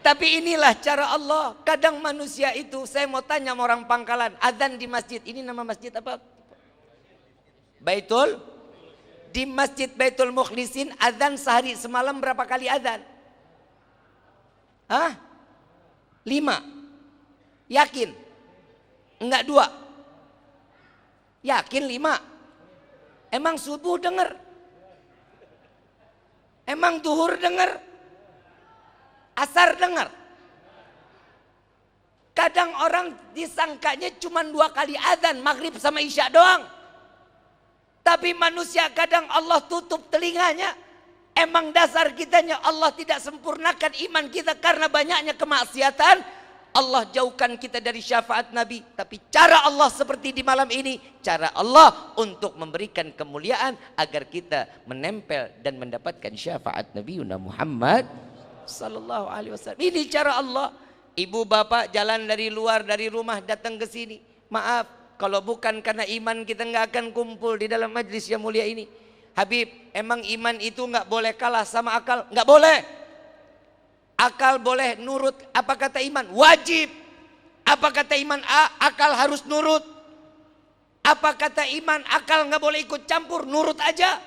Tapi inilah cara Allah. Kadang manusia itu, saya mau tanya sama orang Pangkalan, azan di masjid, ini nama masjid apa? Baitul. Di Masjid Baitul Mukhlisin azan sehari semalam berapa kali azan? Hah? 5. Yakin? Enggak 2. Yakin 5? Emang subuh dengar? Emang duhur dengar? Asar dengar? Kadang orang disangkanya cuma 2 kali azan, maghrib sama isya doang. Tapi manusia kadang Allah tutup telinganya. Emang dasar kitanya Allah tidak sempurnakan iman kita karena banyaknya kemaksiatan. Allah jauhkan kita dari syafaat Nabi. Tapi cara Allah seperti di malam ini, cara Allah untuk memberikan kemuliaan agar kita menempel dan mendapatkan syafaat Nabi Muhammad sallallahu alaihi wasallam. Ini cara Allah. Ibu bapak jalan dari luar, dari rumah datang ke sini. Maaf, kalau bukan karena iman kita nggak akan kumpul di dalam majlis yang mulia ini. Habib, emang iman itu nggak boleh kalah sama akal? Nggak boleh. Akal boleh nurut apa kata iman, wajib. Apa kata iman, akal harus nurut. Apa kata iman, akal nggak boleh ikut campur, nurut aja.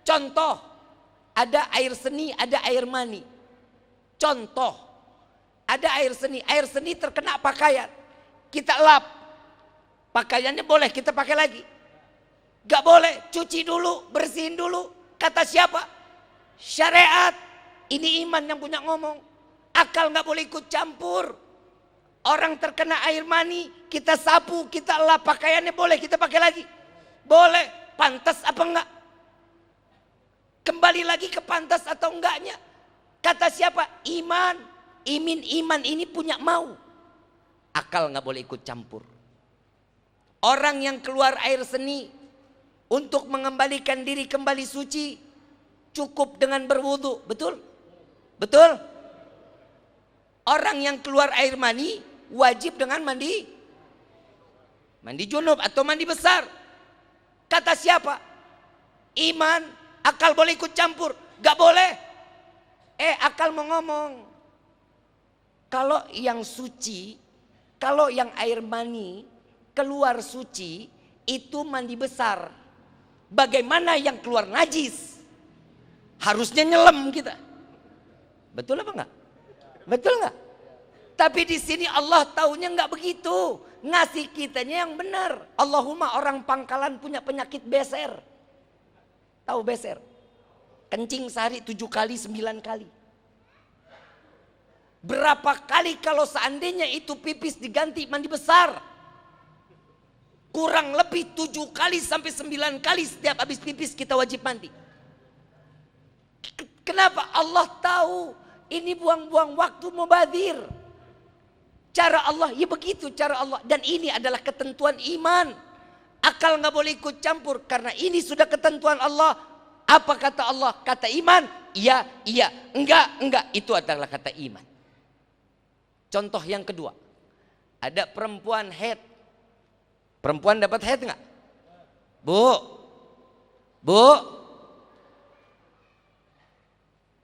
Contoh, ada air seni, ada air mani. Contoh, ada air seni terkena pakaian, kita lap, pakaiannya boleh kita pakai lagi? Gak boleh, cuci dulu, bersihin dulu. Kata siapa? Syariat. Ini iman yang punya ngomong. Akal gak boleh ikut campur. Orang terkena air mani, kita sapu, kita lap, pakaiannya boleh kita pakai lagi? Boleh. Pantas apa enggak? Kembali lagi ke pantas atau enggaknya. Kata siapa? Iman. Iman ini punya mau. Akal gak boleh ikut campur. Orang yang keluar air seni untuk mengembalikan diri kembali suci cukup dengan berwudu, betul? Betul? Orang yang keluar air mani wajib dengan mandi junub atau mandi besar. Kata siapa? Iman. Akal boleh ikut campur? Gak boleh. Akal mau ngomong, kalau yang suci, kalau yang air mani keluar suci, itu mandi besar. Bagaimana yang keluar najis? Harusnya nyelam kita. Betul apa enggak? Betul enggak? Tapi di sini Allah taunya enggak begitu. Ngasih kitanya yang benar. Allahumma, orang Pangkalan punya penyakit beser. Tahu beser? Kencing sehari 7 kali 9 kali. Berapa kali kalau seandainya itu pipis diganti mandi besar? Kurang lebih 7 kali sampai 9 kali setiap habis pipis kita wajib mandi. Kenapa? Allah tahu ini buang-buang waktu mubazir. Cara Allah, ya begitu cara Allah. Dan ini adalah ketentuan iman. Akal nggak boleh ikut campur karena ini sudah ketentuan Allah. Apa kata Allah? Kata iman, iya, iya. Enggak, enggak. Itu adalah kata iman. Contoh yang kedua, ada perempuan haid. Perempuan dapat haid enggak? Bu,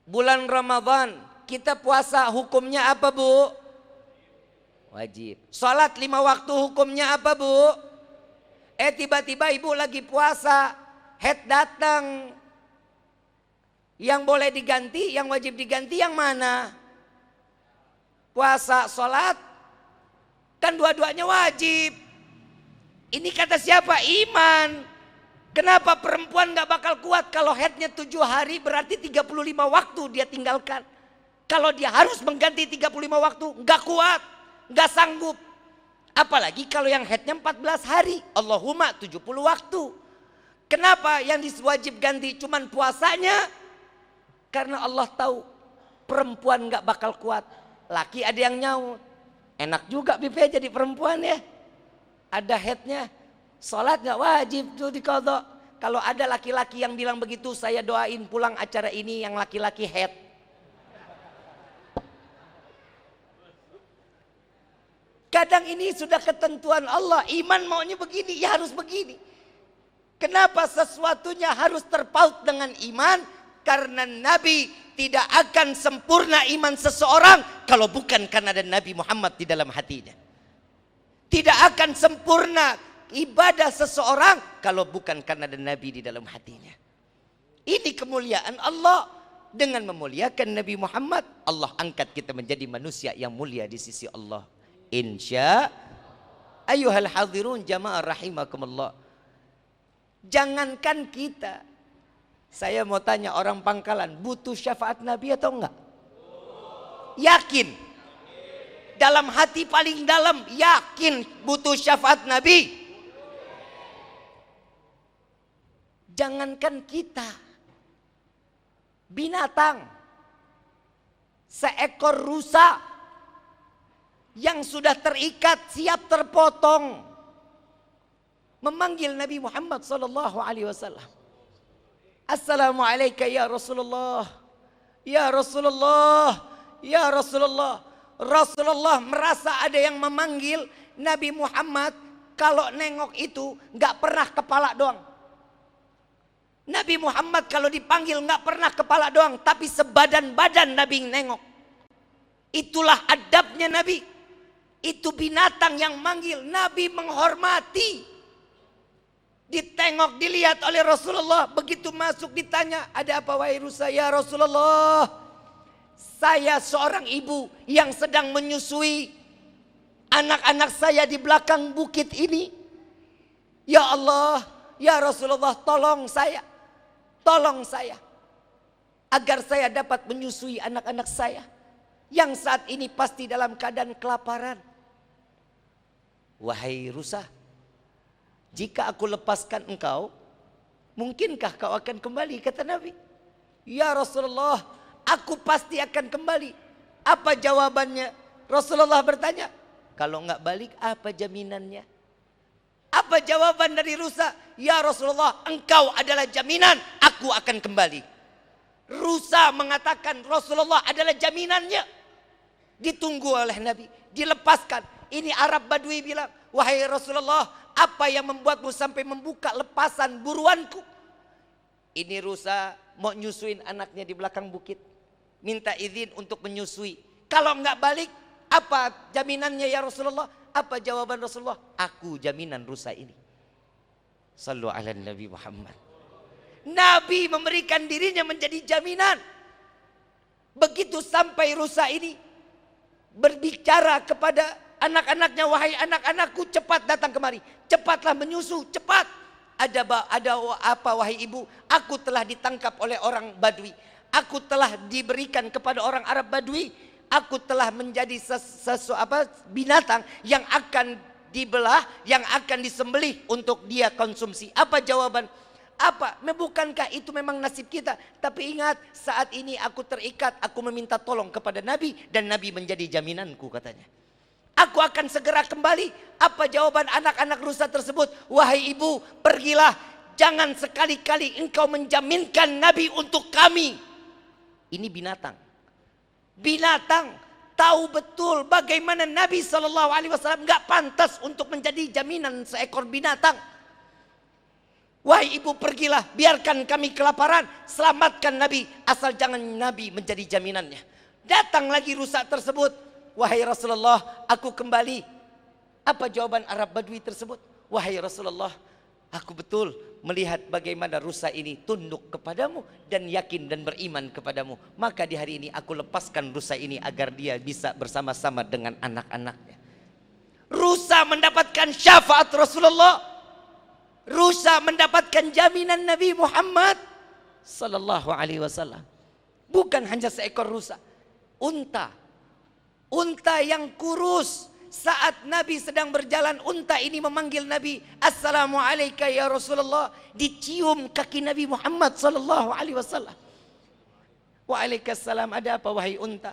bulan Ramadan kita puasa hukumnya apa bu? Wajib. Salat 5 waktu hukumnya apa bu? Tiba-tiba ibu lagi puasa, haid datang. Yang boleh diganti, yang wajib diganti yang mana? Puasa, sholat, kan dua-duanya wajib. Ini kata siapa? Iman. Kenapa perempuan gak bakal kuat? Kalau haidnya 7 hari berarti 35 waktu dia tinggalkan. Kalau dia harus mengganti 35 waktu, gak kuat, gak sanggup. Apalagi kalau yang haidnya 14 hari, Allahumma 70 waktu. Kenapa yang diwajib ganti cuman puasanya? Karena Allah tahu perempuan gak bakal kuat. Laki ada yang nyaut. Enak juga Bibi jadi perempuan ya. Ada haidnya. Sholat gak wajib tuh diqadha. Kalau ada laki-laki yang bilang begitu, saya doain pulang acara ini yang laki-laki haid. Kadang ini sudah ketentuan Allah. Iman maunya begini, ya harus begini. Kenapa sesuatunya harus terpaut dengan iman? Karena Nabi tidak akan sempurna iman seseorang kalau bukan karena ada Nabi Muhammad di dalam hatinya. Tidak akan sempurna ibadah seseorang kalau bukan karena ada Nabi di dalam hatinya. Ini kemuliaan Allah. Dengan memuliakan Nabi Muhammad, Allah angkat kita menjadi manusia yang mulia di sisi Allah. Insya ayyuhal hadirun jamaah rahimakumullah. Jangankan kita, saya mau tanya orang Pangkalan, butuh syafaat Nabi atau enggak? Yakin? Dalam hati paling dalam yakin butuh syafaat Nabi? Jangankan kita, binatang, seekor rusa yang sudah terikat siap terpotong memanggil Nabi Muhammad sallallahu alaihi wasallam. Assalamualaikum ya Rasulullah. Ya Rasulullah. Ya Rasulullah. Rasulullah merasa ada yang memanggil Nabi Muhammad. Kalau nengok itu gak pernah kepala doang. Nabi Muhammad kalau dipanggil gak pernah kepala doang, tapi sebadan-badan Nabi nengok. Itulah adabnya Nabi. Itu binatang yang manggil, Nabi menghormati. Ditengok, dilihat oleh Rasulullah. Begitu masuk ditanya, ada apa wahai rusa? Ya Rasulullah, saya seorang ibu yang sedang menyusui anak-anak saya di belakang bukit ini. Ya Allah, ya Rasulullah, tolong saya agar saya dapat menyusui anak-anak saya yang saat ini pasti dalam keadaan kelaparan. Wahai rusa, jika aku lepaskan engkau, mungkinkah kau akan kembali? Kata Nabi. Ya Rasulullah, aku pasti akan kembali. Apa jawabannya? Rasulullah bertanya, kalau enggak balik apa jaminannya? Apa jawaban dari rusa? Ya Rasulullah, engkau adalah jaminan aku akan kembali. Rusa mengatakan Rasulullah adalah jaminannya. Ditunggu oleh Nabi, dilepaskan. Ini Arab Badui bilang, wahai Rasulullah, apa yang membuatmu sampai membuka lepasan buruanku? Ini rusa mau nyusuin anaknya di belakang bukit. Minta izin untuk menyusui. Kalau enggak balik, apa jaminannya ya Rasulullah? Apa jawaban Rasulullah? Aku jaminan rusa ini. Sallu ala Nabi Muhammad. Nabi memberikan dirinya menjadi jaminan. Begitu sampai rusa ini berbicara kepada anak-anaknya, wahai anak-anakku, cepat datang kemari, cepatlah menyusu, cepat. Ada apa wahai ibu? Aku telah ditangkap oleh orang Badui. Aku telah diberikan kepada orang Arab Badui. Aku telah menjadi binatang yang akan dibelah, yang akan disembelih untuk dia konsumsi. Apa jawaban? Apa? Bukankah itu memang nasib kita? Tapi ingat, saat ini aku terikat, aku meminta tolong kepada Nabi dan Nabi menjadi jaminanku, katanya. Aku akan segera kembali. Apa jawaban anak-anak rusa tersebut? Wahai ibu, pergilah. Jangan sekali-kali engkau menjaminkan Nabi untuk kami. Ini binatang. Binatang tahu betul bagaimana Nabi SAW gak pantas untuk menjadi jaminan seekor binatang. Wahai ibu, pergilah, biarkan kami kelaparan, selamatkan Nabi, asal jangan Nabi menjadi jaminannya. Datang lagi rusa tersebut. Wahai Rasulullah, aku kembali. Apa jawaban Arab Badui tersebut? Wahai Rasulullah, aku betul melihat bagaimana rusa ini tunduk kepadamu dan yakin dan beriman kepadamu. Maka di hari ini aku lepaskan rusa ini agar dia bisa bersama-sama dengan anak-anaknya. Rusa mendapatkan syafaat Rasulullah. Rusa mendapatkan jaminan Nabi Muhammad sallallahu alaihi wasallam. Bukan hanya seekor rusa, unta yang kurus. Saat Nabi sedang berjalan, unta ini memanggil Nabi, Assalamualaikum ya Rasulullah. Dicium kaki Nabi Muhammad sallallahu alaihi wasallam. Waalaikumsalam, ada apa wahai unta?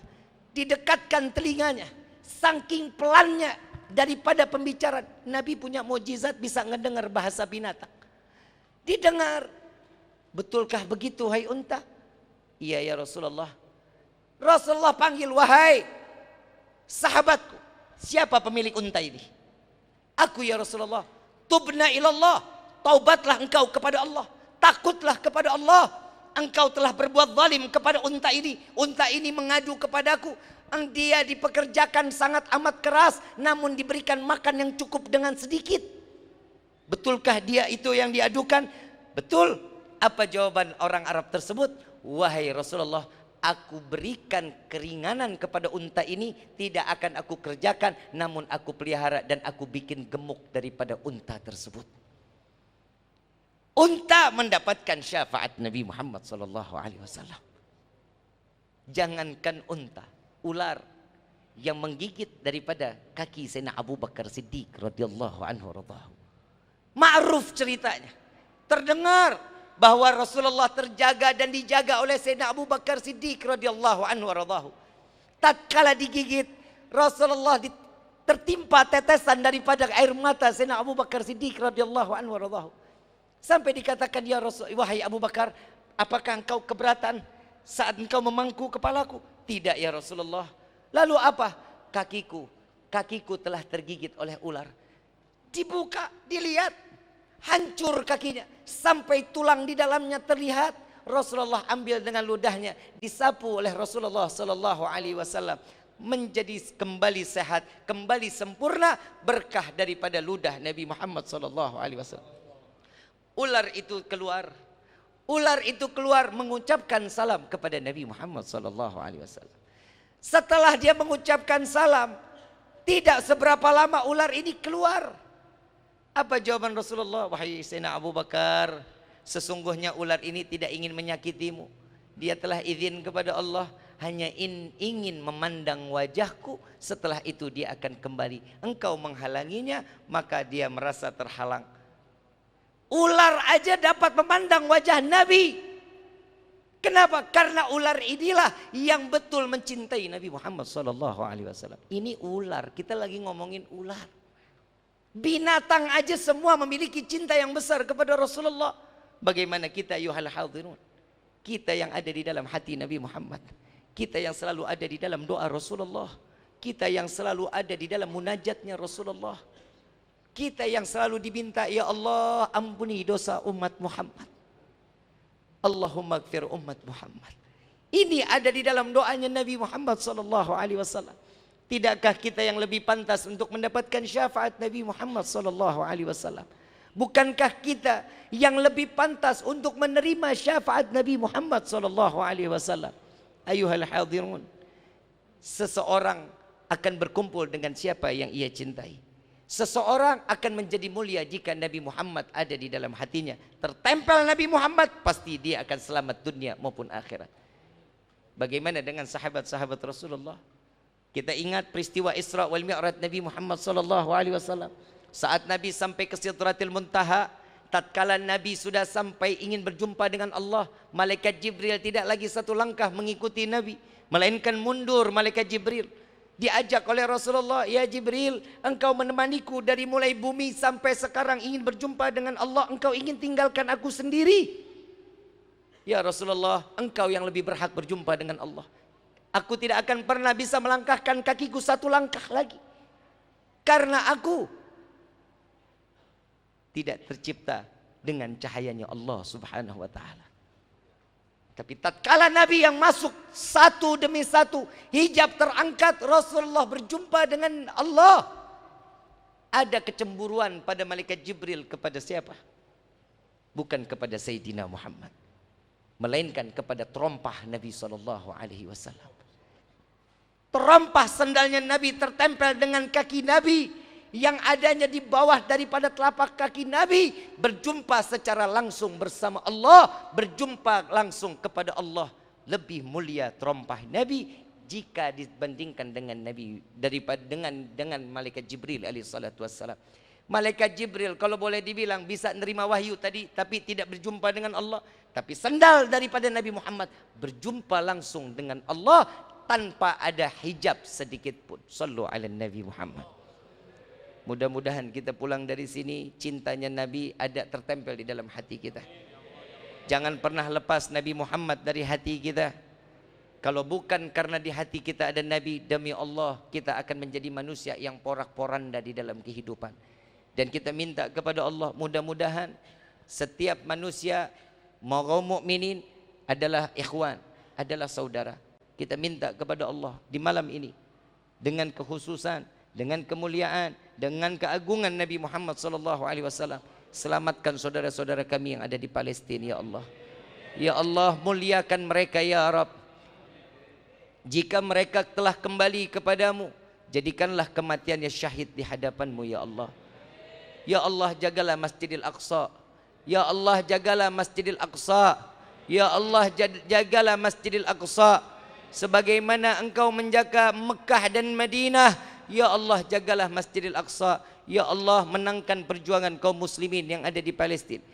Didekatkan telinganya. Saking pelannya daripada pembicaraan, Nabi punya mukjizat bisa ngedengar bahasa binatang. Didengar. Betulkah begitu wahai unta? Iya ya Rasulullah. Rasulullah panggil, wahai sahabatku, siapa pemilik unta ini? Aku ya Rasulullah. Tubna ilallah, taubatlah engkau kepada Allah, takutlah kepada Allah. Engkau telah berbuat zalim kepada unta ini. Unta ini mengadu kepadaku. Dia dipekerjakan sangat amat keras, namun diberikan makan yang cukup dengan sedikit. Betulkah dia itu yang diadukan? Betul. Apa jawaban orang Arab tersebut? Wahai Rasulullah, aku berikan keringanan kepada unta ini, tidak akan aku kerjakan, namun aku pelihara dan aku bikin gemuk daripada unta tersebut. Unta mendapatkan syafaat Nabi Muhammad SAW. Jangankan unta, ular yang menggigit daripada kaki Sayyidina Abu Bakar Siddiq radhiyallahu anhu radhahu. Ma'ruf ceritanya. Terdengar bahwa Rasulullah terjaga dan dijaga oleh Sayyidina Abu Bakar Siddiq radhiyallahu anhu radhahu. Tatkala digigit, Rasulullah tertimpa tetesan daripada air mata Sayyidina Abu Bakar Siddiq radhiyallahu anhu radhahu. Sampai dikatakan, ya Rasul, wahai Abu Bakar, apakah engkau keberatan saat engkau memangku kepalaku? Tidak ya Rasulullah. Lalu apa? Kakiku telah tergigit oleh ular. Dibuka, dilihat, hancur kakinya, sampai tulang di dalamnya terlihat. Rasulullah ambil dengan ludahnya, disapu oleh Rasulullah sallallahu alaihi wasallam, menjadi kembali sehat, kembali sempurna, berkah daripada ludah Nabi Muhammad sallallahu alaihi wasallam. Ular itu keluar mengucapkan salam kepada Nabi Muhammad sallallahu alaihi wasallam. Setelah dia mengucapkan salam, tidak seberapa lama ular ini keluar. Apa jawaban Rasulullah? Wahai Sayyidina Abu Bakar, sesungguhnya ular ini tidak ingin menyakitimu. Dia telah izin kepada Allah, hanya ingin memandang wajahku. Setelah itu dia akan kembali. Engkau menghalanginya, maka dia merasa terhalang. Ular aja dapat memandang wajah Nabi. Kenapa? Karena ular inilah yang betul mencintai Nabi Muhammad SAW. Ini ular, kita lagi ngomongin ular. Binatang aja semua memiliki cinta yang besar kepada Rasulullah. Bagaimana kita yuhal hadirun? Kita yang ada di dalam hati Nabi Muhammad. Kita yang selalu ada di dalam doa Rasulullah. Kita yang selalu ada di dalam munajatnya Rasulullah. Kita yang selalu diminta, ya Allah ampuni dosa umat Muhammad. Allahumma gfir umat Muhammad. Ini ada di dalam doanya Nabi Muhammad SAW. Tidakkah kita yang lebih pantas untuk mendapatkan syafaat Nabi Muhammad SAW? Bukankah kita yang lebih pantas untuk menerima syafaat Nabi Muhammad sallallahu alaihi wasallam? Ayuhal hadirun, seseorang akan berkumpul dengan siapa yang ia cintai. Seseorang akan menjadi mulia jika Nabi Muhammad ada di dalam hatinya. Tertempel Nabi Muhammad, pasti dia akan selamat dunia maupun akhirat. Bagaimana dengan sahabat-sahabat Rasulullah? Kita ingat peristiwa Isra wal Mi'raj Nabi Muhammad sallallahu alaihi wasallam. Saat Nabi sampai ke Sidratil Muntaha, tatkala Nabi sudah sampai ingin berjumpa dengan Allah, malaikat Jibril tidak lagi satu langkah mengikuti Nabi, melainkan mundur malaikat Jibril. Diajak oleh Rasulullah, ya Jibril, engkau menemaniku dari mulai bumi sampai sekarang ingin berjumpa dengan Allah, engkau ingin tinggalkan aku sendiri. Ya Rasulullah, engkau yang lebih berhak berjumpa dengan Allah. Aku tidak akan pernah bisa melangkahkan kakiku satu langkah lagi, karena aku tidak tercipta dengan cahayanya Allah subhanahu wa ta'ala. Tapi tatkala Nabi yang masuk satu demi satu, hijab terangkat, Rasulullah berjumpa dengan Allah. Ada kecemburuan pada malaikat Jibril kepada siapa? Bukan kepada Sayyidina Muhammad, melainkan kepada terompah Nabi SAW. Terompah sandalnya Nabi tertempel dengan kaki Nabi, yang adanya di bawah daripada telapak kaki Nabi, berjumpa secara langsung bersama Allah, berjumpa langsung kepada Allah. Lebih mulia terompah Nabi jika dibandingkan dengan Nabi daripada dengan malaikat Jibril alaihi salatu wassalam. Malaikat Jibril kalau boleh dibilang bisa nerima wahyu tadi, tapi tidak berjumpa dengan Allah. Tapi sandal daripada Nabi Muhammad berjumpa langsung dengan Allah tanpa ada hijab sedikit pun. Sallu ala Nabi Muhammad. Mudah-mudahan kita pulang dari sini, cintanya Nabi ada tertempel di dalam hati kita. Jangan pernah lepas Nabi Muhammad dari hati kita. Kalau bukan karena di hati kita ada Nabi, demi Allah kita akan menjadi manusia yang porak-poranda di dalam kehidupan. Dan kita minta kepada Allah, mudah-mudahan setiap manusia kaum mukminin adalah ikhwan, adalah saudara. Kita minta kepada Allah di malam ini dengan kekhususan, dengan kemuliaan, dengan keagungan Nabi Muhammad SAW, selamatkan saudara-saudara kami yang ada di Palestina, ya Allah. Ya Allah, muliakan mereka ya Rabb. Jika mereka telah kembali kepadamu, jadikanlah kematiannya syahid di hadapanmu ya Allah. Ya Allah, jagalah Masjidil Aqsa. Ya Allah, jagalah Masjidil Aqsa. Ya Allah, jagalah Masjidil Aqsa sebagaimana engkau menjaga Mekah dan Madinah. Ya Allah, jagalah Masjidil Aqsa. Ya Allah, menangkan perjuangan kaum muslimin yang ada di Palestina.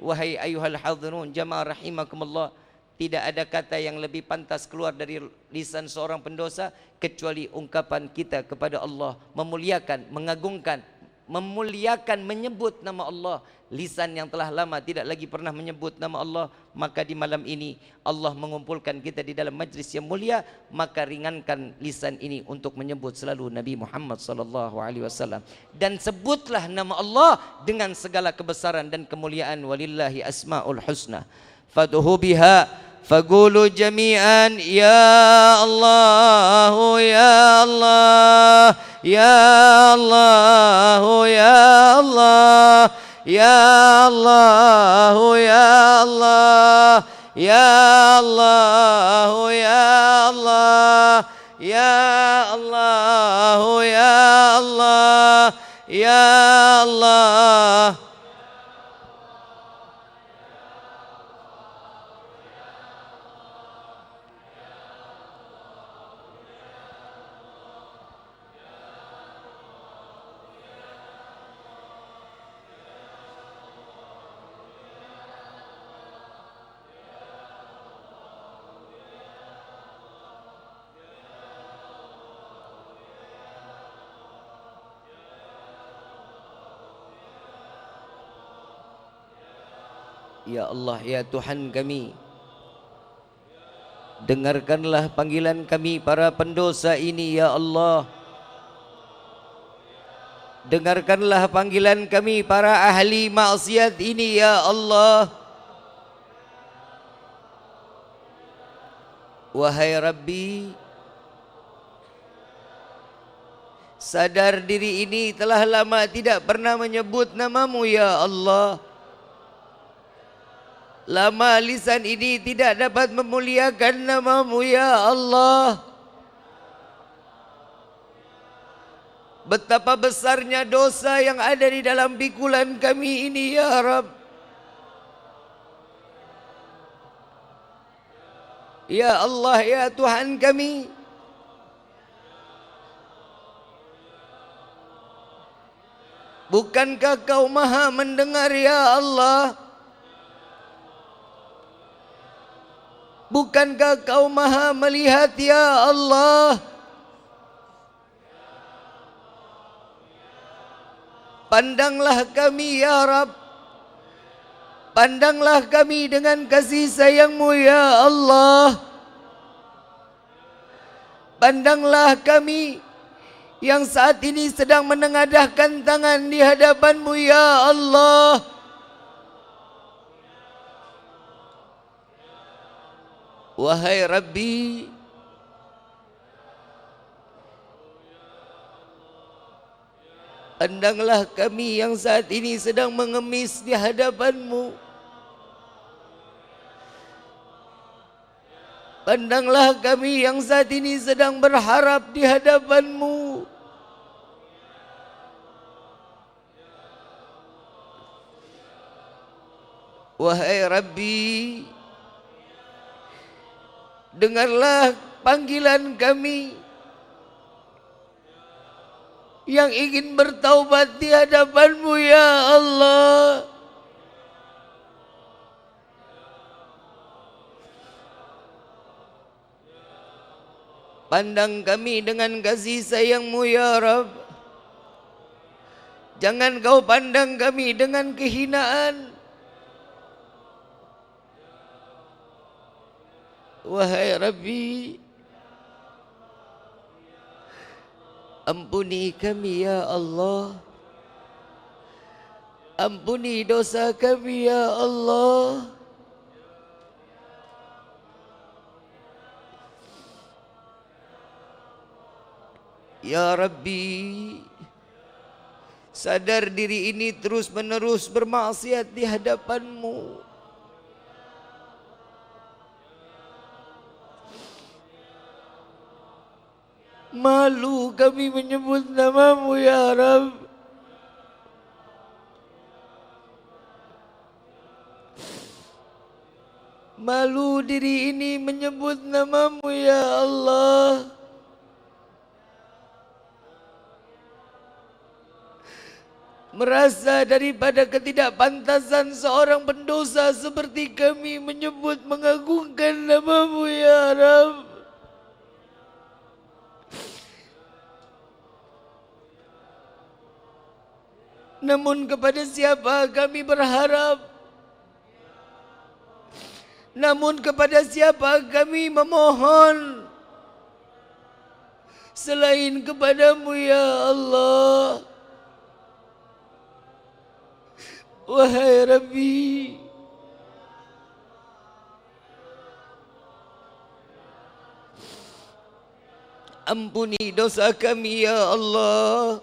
Wahai ayuhal hadirun jamaah rahimakumullah, tidak ada kata yang lebih pantas keluar dari lisan seorang pendosa kecuali ungkapan kita kepada Allah, memuliakan, mengagungkan, menyebut nama Allah. Lisan yang telah lama tidak lagi pernah menyebut nama Allah, maka di malam ini Allah mengumpulkan kita di dalam majlis yang mulia, maka ringankan lisan ini untuk menyebut selalu Nabi Muhammad SAW, dan sebutlah nama Allah dengan segala kebesaran dan kemuliaan. Walillahi asmaul husna fad'uhu biha faqulu jami'an ya Allah ya Allah ya Allah ya Allah ya Allah ya Allah ya Allah ya Allah ya Allah ya Allah ya Allah. Ya Allah, ya Tuhan kami, dengarkanlah panggilan kami para pendosa ini ya Allah. Dengarkanlah panggilan kami para ahli maksiat ini ya Allah. Wahai Rabbi, Sadar diri ini telah lama tidak pernah menyebut namamu ya Allah. Lama lisan ini tidak dapat memuliakan namamu ya Allah. Betapa besarnya dosa yang ada di dalam pikulan kami ini ya Rabb. Ya Allah, ya Tuhan kami, bukankah Kau maha mendengar ya Allah? Bukankah Kau maha melihat ya Allah? Pandanglah kami ya Rabb. Pandanglah kami dengan kasih sayang-Mu ya Allah. Pandanglah kami yang saat ini sedang menengadahkan tangan di hadapan-Mu ya Allah. Wahai Rabbi, pandanglah kami yang saat ini sedang mengemis di hadapan-Mu. Pandanglah kami yang saat ini sedang berharap di hadapan-Mu. Wahai Rabbi, dengarlah panggilan kami yang ingin bertaubat di hadapan-Mu ya Allah. Pandang kami dengan kasih sayang-Mu ya Rabb. Jangan Kau pandang kami dengan kehinaan. Wahai Rabbi, ampuni kami ya Allah. Ampuni dosa kami ya Allah. Ya Rabbi, sadar diri ini terus menerus bermaksiat di hadapan-Mu. Malu kami menyebut nama-Mu ya Rabb. Malu diri ini menyebut nama-Mu ya Allah. Merasa daripada ketidakpantasan seorang pendosa seperti kami menyebut mengagungkan nama-Mu ya Rabb. Namun kepada siapa kami berharap? Namun kepada siapa kami memohon selain kepada-Mu ya Allah? Wahai Rabbi, ampuni dosa kami ya Allah.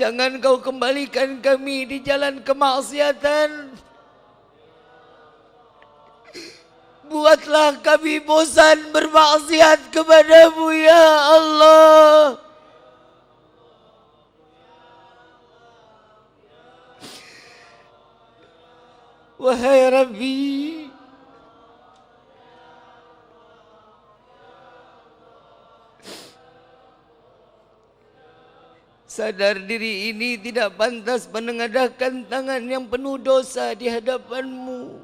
Jangan Kau kembalikan kami di jalan kemaksiatan. Buatlah kami bosan bermaksiat kepada-Mu ya Allah. Wahai Rabbi, sadar diri ini tidak pantas menengadahkan tangan yang penuh dosa di hadapan-Mu.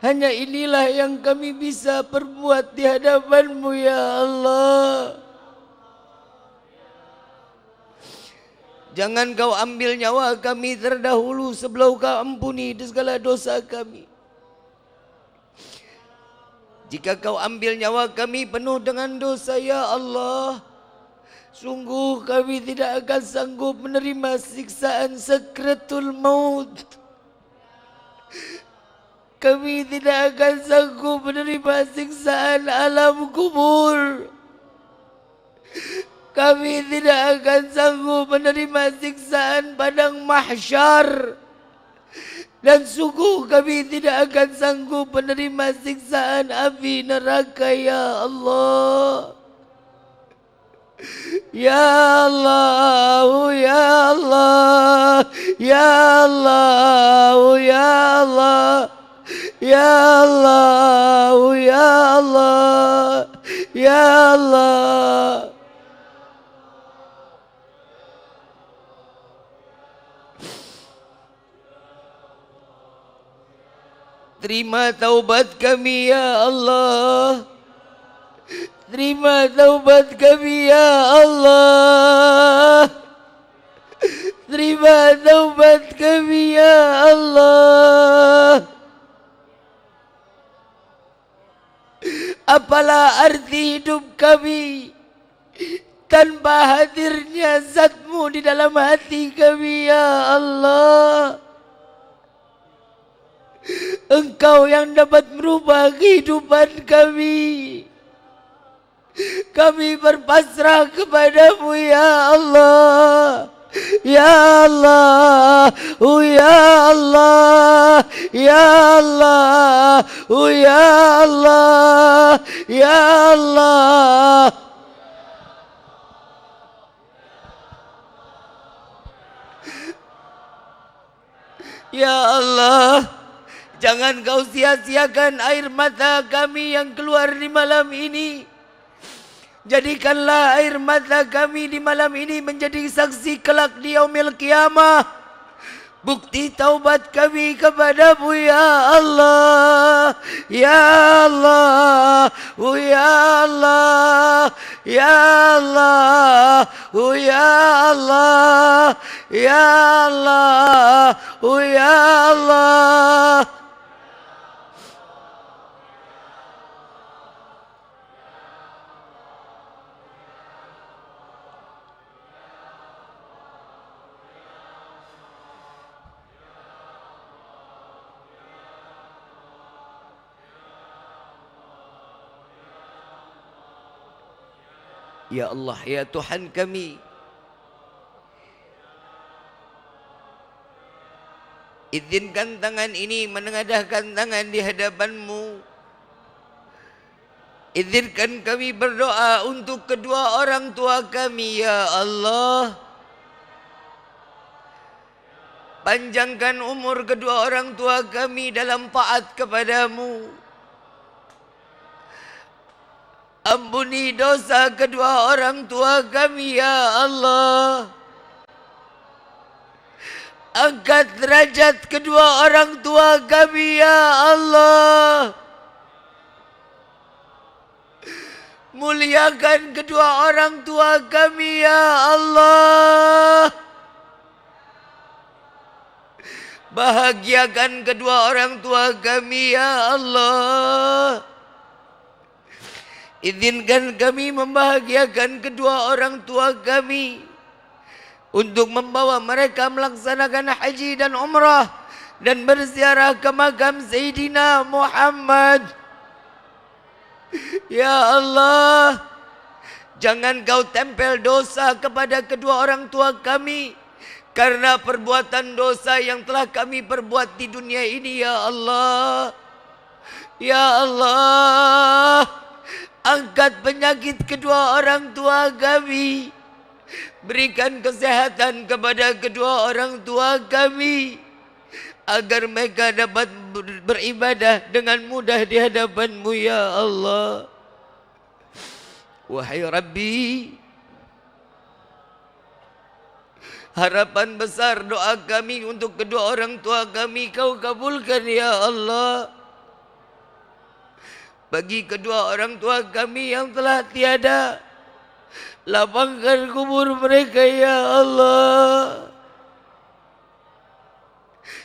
Hanya inilah yang kami bisa perbuat di hadapan-Mu ya Allah. Jangan Kau ambil nyawa kami terdahulu sebelum Kau ampuni segala dosa kami. Jika Kau ambil nyawa kami penuh dengan dosa ya Allah, sungguh kami tidak akan sanggup menerima siksaan sakratul maut. Kami tidak akan sanggup menerima siksaan alam kubur. Kami tidak akan sanggup menerima siksaan padang mahsyar. Dan sungguh kami tidak akan sanggup menerima siksaan api neraka, ya Allah. Ya Allah, ya Allah, ya Allah, ya Allah, ya Allah, ya Allah, ya Allah. Terima taubat kami, ya Allah. Terima taubat kami, ya Allah. Terima taubat kami, ya Allah. Apalah arti hidup kami tanpa hadirnya Zat-Mu di dalam hati kami, ya Allah. Engkau yang dapat merubah kehidupan kami. Kami berpasrah kepadamu, ya Allah. Ya Allah, ya Allah, ya Allah, ya Allah, ya Allah. Ya Allah, jangan kau sia-siakan air mata kami yang keluar di malam ini. Jadikanlah air mata kami di malam ini menjadi saksi kelak di yaumil qiyamah. Bukti taubat kami kepadamu, ya Allah. Ya Allah, ya Allah, ya Allah, ya Allah, ya Allah, ya Allah. Ya Allah, ya Tuhan kami, izinkan tangan ini menengadahkan tangan di hadapan-Mu. Izinkan kami berdoa untuk kedua orang tua kami, ya Allah. Panjangkan umur kedua orang tua kami dalam taat kepadamu. Ampuni dosa kedua orang tua kami, ya Allah. Angkat derajat kedua orang tua kami, ya Allah. Muliakan kedua orang tua kami, ya Allah. Bahagiakan kedua orang tua kami, ya Allah. Izinkan kami membahagiakan kedua orang tua kami untuk membawa mereka melaksanakan haji dan umrah dan berziarah ke makam Sayyidina Muhammad. Ya Allah, jangan kau tempel dosa kepada kedua orang tua kami karena perbuatan dosa yang telah kami perbuat di dunia ini, ya Allah. Ya Allah, angkat penyakit kedua orang tua kami. Berikan kesehatan kepada kedua orang tua kami agar mereka dapat beribadah dengan mudah di hadapan-Mu, ya Allah. Wahai Rabbi, harapan besar doa kami untuk kedua orang tua kami Kau kabulkan, ya Allah. Bagi kedua orang tua kami yang telah tiada, lapangkan kubur mereka, ya Allah.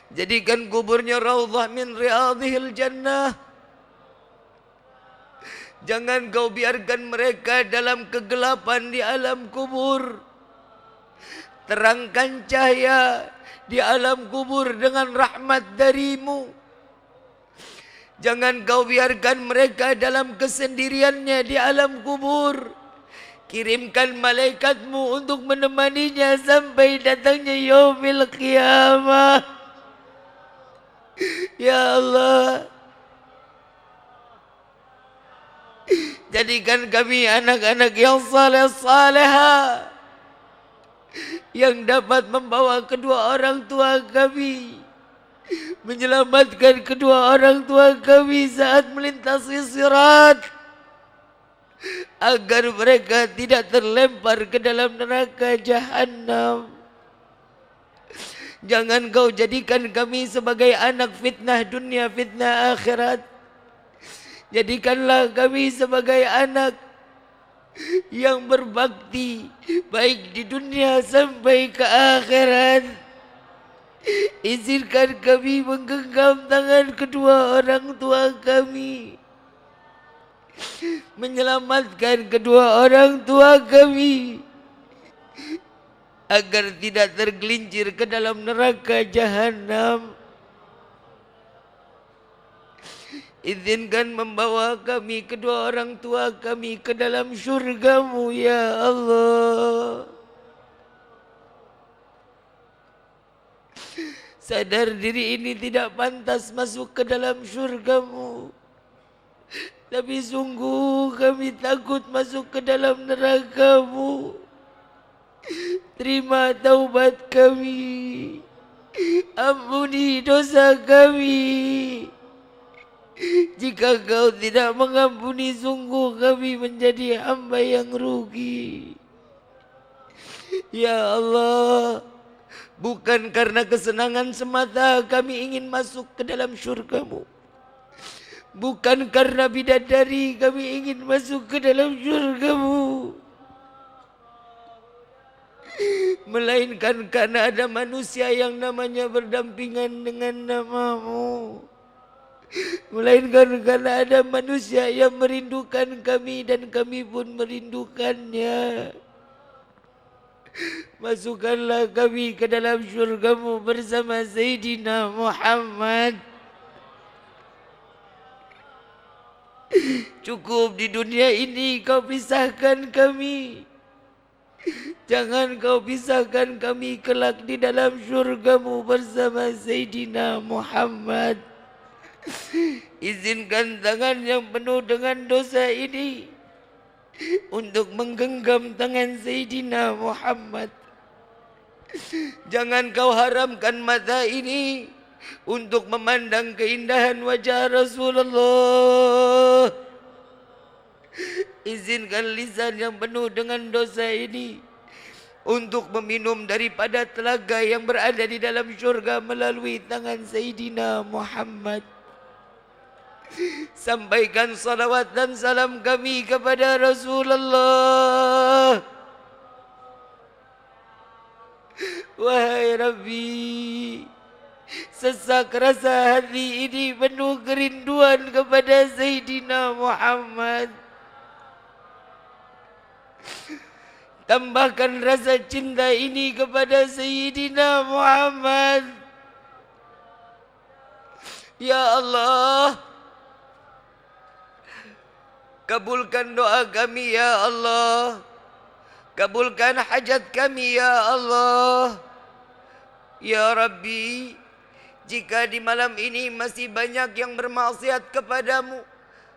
Jadikan kuburnya raudhah min riyadhil jannah. Jangan kau biarkan mereka dalam kegelapan di alam kubur. Terangkan cahaya di alam kubur dengan rahmat dari-Mu. Jangan kau biarkan mereka dalam kesendiriannya di alam kubur. Kirimkan malaikatmu untuk menemaninya sampai datangnya yaumil qiyamah. Ya Allah, jadikan kami anak-anak yang saleh-saleha, yang dapat membawa kedua orang tua kami, menyelamatkan kedua orang tua kami saat melintasi sirat, agar mereka tidak terlempar ke dalam neraka jahanam. Jangan kau jadikan kami sebagai anak fitnah dunia, fitnah akhirat. Jadikanlah kami sebagai anak yang berbakti baik di dunia sampai ke akhirat. Izinkan kami menggenggam tangan kedua orang tua kami, menyelamatkan kedua orang tua kami agar tidak tergelincir ke dalam neraka jahanam. Izinkan membawa kami, kedua orang tua kami, ke dalam syurga-Mu ya Allah. Sadar diri ini tidak pantas masuk ke dalam syurga-Mu, tapi sungguh kami takut masuk ke dalam neraka-Mu. Terima taubat kami, ampuni dosa kami. Jika Kau tidak mengampuni, sungguh kami menjadi hamba yang rugi. Ya Allah, bukan karena kesenangan semata kami ingin masuk ke dalam syurga-Mu. Bukan karena bidadari kami ingin masuk ke dalam syurga-Mu, melainkan karena ada manusia yang namanya berdampingan dengan nama-Mu. Melainkan karena ada manusia yang merindukan kami dan kami pun merindukannya. Masukkanlah kami ke dalam syurga-Mu bersama Sayyidina Muhammad. Cukup di dunia ini Kau pisahkan kami. Jangan Kau pisahkan kami kelak di dalam syurga-Mu bersama Sayyidina Muhammad. Izinkan tangan yang penuh dengan dosa ini untuk menggenggam tangan Sayyidina Muhammad. Jangan Kau haramkan mata ini untuk memandang keindahan wajah Rasulullah. Izinkan lisan yang penuh dengan dosa ini untuk meminum daripada telaga yang berada di dalam syurga melalui tangan Sayyidina Muhammad. Sampaikan salawat dan salam kami kepada Rasulullah. Wahai Rabbi, sesak rasa hati ini penuh kerinduan kepada Sayyidina Muhammad. Tambahkan rasa cinta ini kepada Sayyidina Muhammad. Ya Allah, kabulkan doa kami ya Allah. Kabulkan hajat kami ya Allah. Ya Rabbi, jika di malam ini masih banyak yang bermaksiat kepadamu,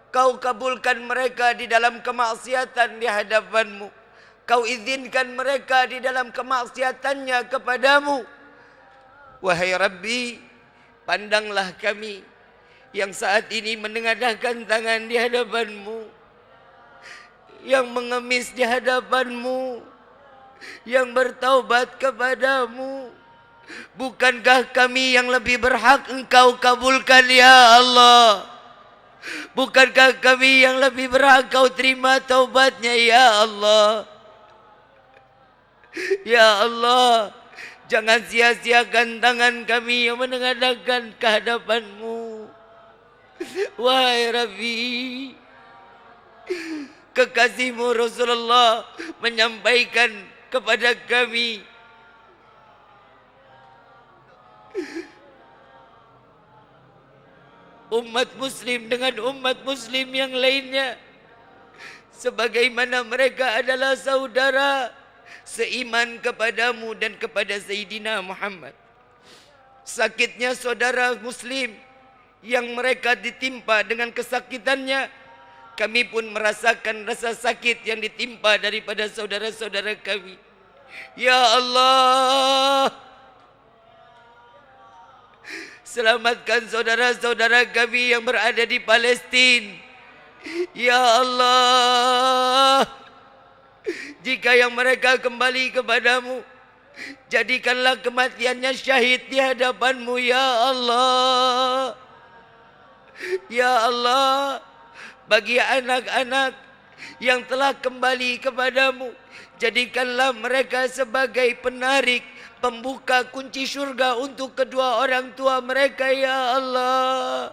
Kau kabulkan mereka di dalam kemaksiatan di hadapan-Mu. Kau izinkan mereka di dalam kemaksiatannya kepadamu. Wahai Rabbi, pandanglah kami yang saat ini menengadahkan tangan di hadapan-Mu, yang mengemis di hadapan-Mu, yang bertaubat kepadamu. Bukankah kami yang lebih berhak Engkau kabulkan ya Allah? Bukankah kami yang lebih berhak Kau terima taubatnya ya Allah? Ya Allah, jangan sia-siakan tangan kami yang menengadahkan ke hadapan-Mu. Wahai Rabbi, kekasih-Mu Rasulullah menyampaikan kepada kami, umat muslim dengan umat muslim yang lainnya, sebagaimana mereka adalah saudara seiman kepadamu dan kepada Sayyidina Muhammad. Sakitnya saudara muslim yang mereka ditimpa dengan kesakitannya, kami pun merasakan rasa sakit yang ditimpa daripada saudara-saudara kami. Ya Allah, selamatkan saudara-saudara kami yang berada di Palestin. Ya Allah, jika yang mereka kembali kepadamu, jadikanlah kematiannya syahid di hadapanmu. Ya Allah, ya Allah, bagi anak-anak yang telah kembali kepadamu, jadikanlah mereka sebagai penarik, pembuka kunci syurga untuk kedua orang tua mereka. Ya Allah,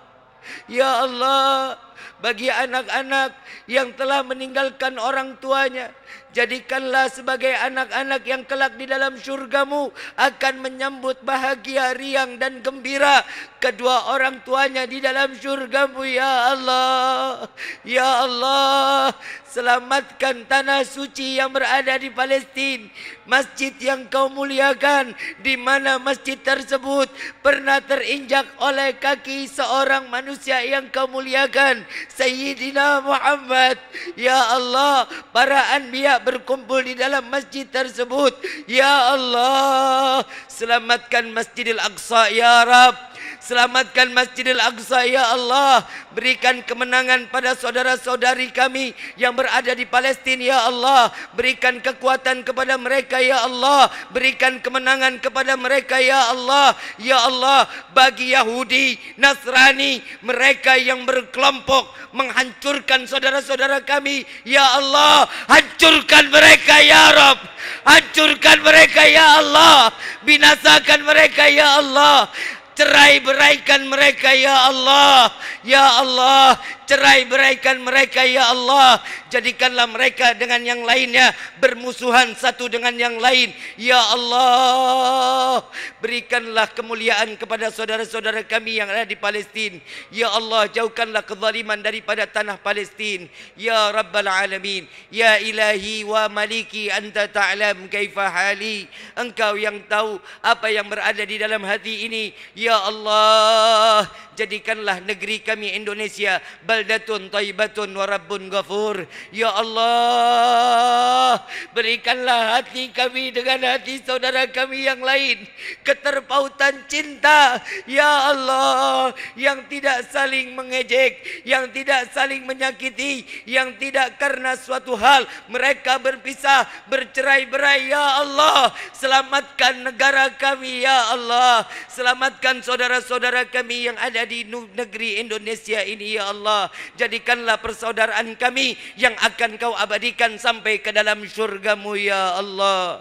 ya Allah, bagi anak-anak yang telah meninggalkan orang tuanya, jadikanlah sebagai anak-anak yang kelak di dalam syurgamu akan menyambut bahagia, riang dan gembira kedua orang tuanya di dalam syurgamu. Ya Allah, ya Allah, selamatkan tanah suci yang berada di Palestin, masjid yang kau muliakan, di mana masjid tersebut pernah terinjak oleh kaki seorang manusia yang kau muliakan, Sayyidina Muhammad. Ya Allah, para anbiya berkumpul di dalam masjid tersebut. Ya Allah, selamatkan Masjidil Aqsa ya Rab, selamatkan Masjidil Aqsa ya Allah. Berikan kemenangan pada saudara-saudari kami yang berada di Palestin. Ya Allah, berikan kekuatan kepada mereka. Ya Allah, berikan kemenangan kepada mereka. Ya Allah, ya Allah, bagi Yahudi, Nasrani, mereka yang berkelompok menghancurkan saudara-saudara kami, ya Allah, hancurkan mereka ya Rabb, hancurkan mereka ya Allah, binasakan mereka ya Allah, cerai beraikan mereka ya Allah, ya Allah, cerai beraikan mereka ya Allah. Jadikanlah mereka dengan yang lainnya bermusuhan satu dengan yang lain. Ya Allah, berikanlah kemuliaan kepada saudara-saudara kami yang ada di Palestin. Ya Allah, jauhkanlah kezaliman daripada tanah Palestin. Ya Rabbal Alamin, ya Ilahi wa Maliki, Anta ta'lam kaifa hali. Engkau yang tahu apa yang berada di dalam hati ini. Ya Allah, jadikanlah negeri kami Indonesia baldatun thayyibatun wa rabbun ghafur. Ya Allah, berikanlah hati kami dengan hati saudara kami yang lain keterpautan cinta. Ya Allah, yang tidak saling mengejek, yang tidak saling menyakiti, yang tidak karena suatu hal mereka berpisah, bercerai-berai. Ya Allah, selamatkan negara kami. Ya Allah, selamatkan saudara-saudara kami yang ada di negeri Indonesia ini. Ya Allah, jadikanlah persaudaraan kami yang akan kau abadikan sampai ke dalam syurgamu. Ya Allah.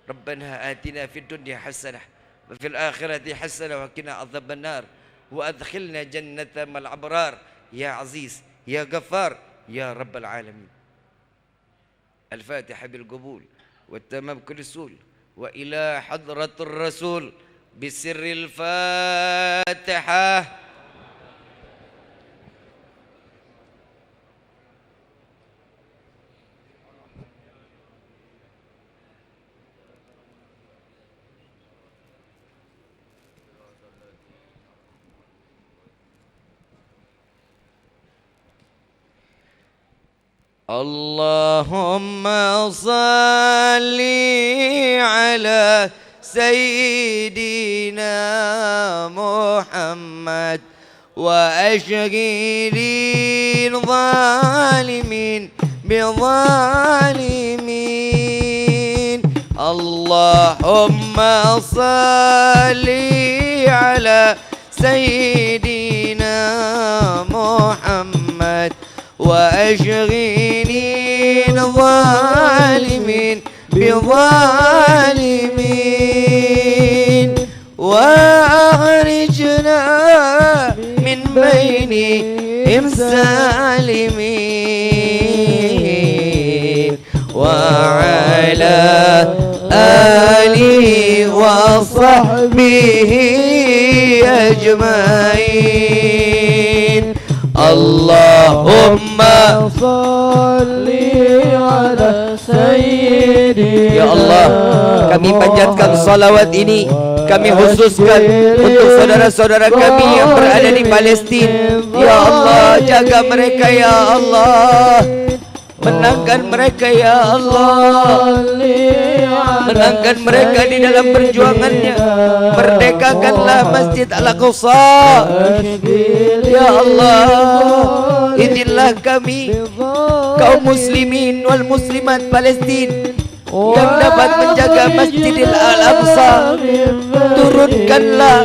Rabbana atina fid dunya hasanah wa fil akhirati hasanah wa qina adzabannar wa adkhilna jannata mal abrar ya aziz ya ghaffar ya rabbal alamin. Al-Fatiha bil qabul wa tamam kulli sul wa ila hadratir rasul bisirril Fatihah. Allahumma salli ala Sayyidina Muhammad wa ashghilil zalimin bizalimin. Allahumma salli ala Sayyidina Muhammad وأشغل الظالمين بظالمين وأخرجنا من بينهم سالمين وعلى آله وصحبه أجمعين اللهم صل على سيدنا. Ya Allah, kami panjatkan salawat ini, kami khususkan untuk saudara-saudara kami yang berada di Palestina. Ya Allah, jaga mereka ya Allah, menangkan mereka ya Allah, menangkan mereka di dalam perjuangannya, merdekakanlah Masjid Al-Aqsa ya Allah. Izinlah kami kaum muslimin wal muslimat Palestina yang dapat menjaga Masjidil Al-Aqsa. Turunkanlah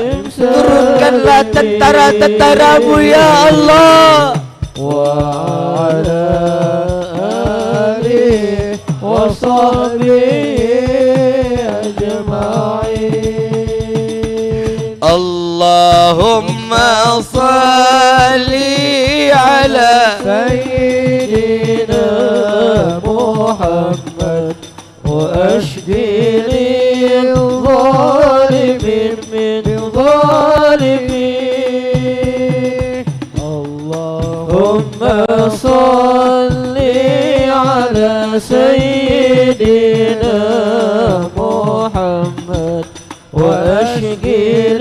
tentara-tentaramu ya Allah. Wa ala alihi wa sahbihi ajma'in. Allahumma salli ala sayyidina Muhammad وأشفي للظالمين من ظالمين. اللهم صل على سيدنا محمد وأشفي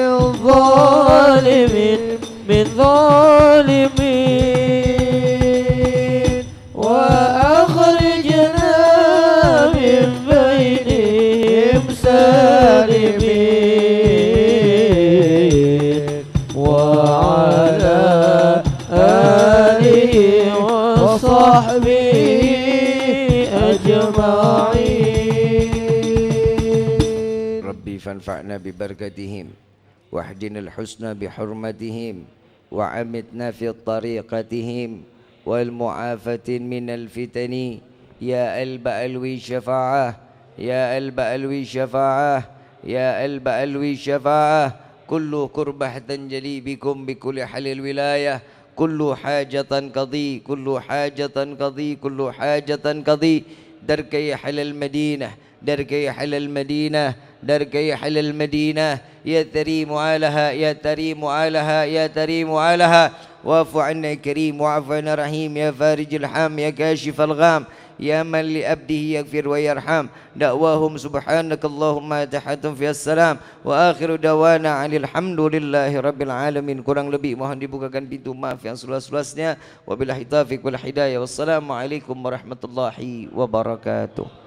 للظالمين من ظالمين وأخرجنا سالمين وعلى آله وصحبه أجمعين. ربي فانفعنا ببركتهم واهدنا الحسنى بحرمتهم وعمتنا في طريقتهم والمعافاة من الفتن يا البألوي شفاعة يا البألوي شفاعة يا البألوي شفاعة. كل كربة تنجلي بكم بكل حل الولاية كل حاجة قضي كل حاجة قضي كل حاجة قضي. دركي حل المدينة دركي حل المدينة دركي حل المدينة يا تريم علها يا تريم علها يا تريم علها. واعف عنا يا كريم واعف عنا رحيم يا فارج الحام يا كاشف الغام يا من لأبده يغفر ويرحم. دعواهم سبحانك اللهم تحياتهم في السلام وآخر دعوانا عن الحمد لله رب العالمين. Kurang lebih mohon dibukakan pintu maaf yang seluas-luasnya. Wabillahi taufiq wal hidayah. Wassalamualaikum warahmatullahi wabarakatuh.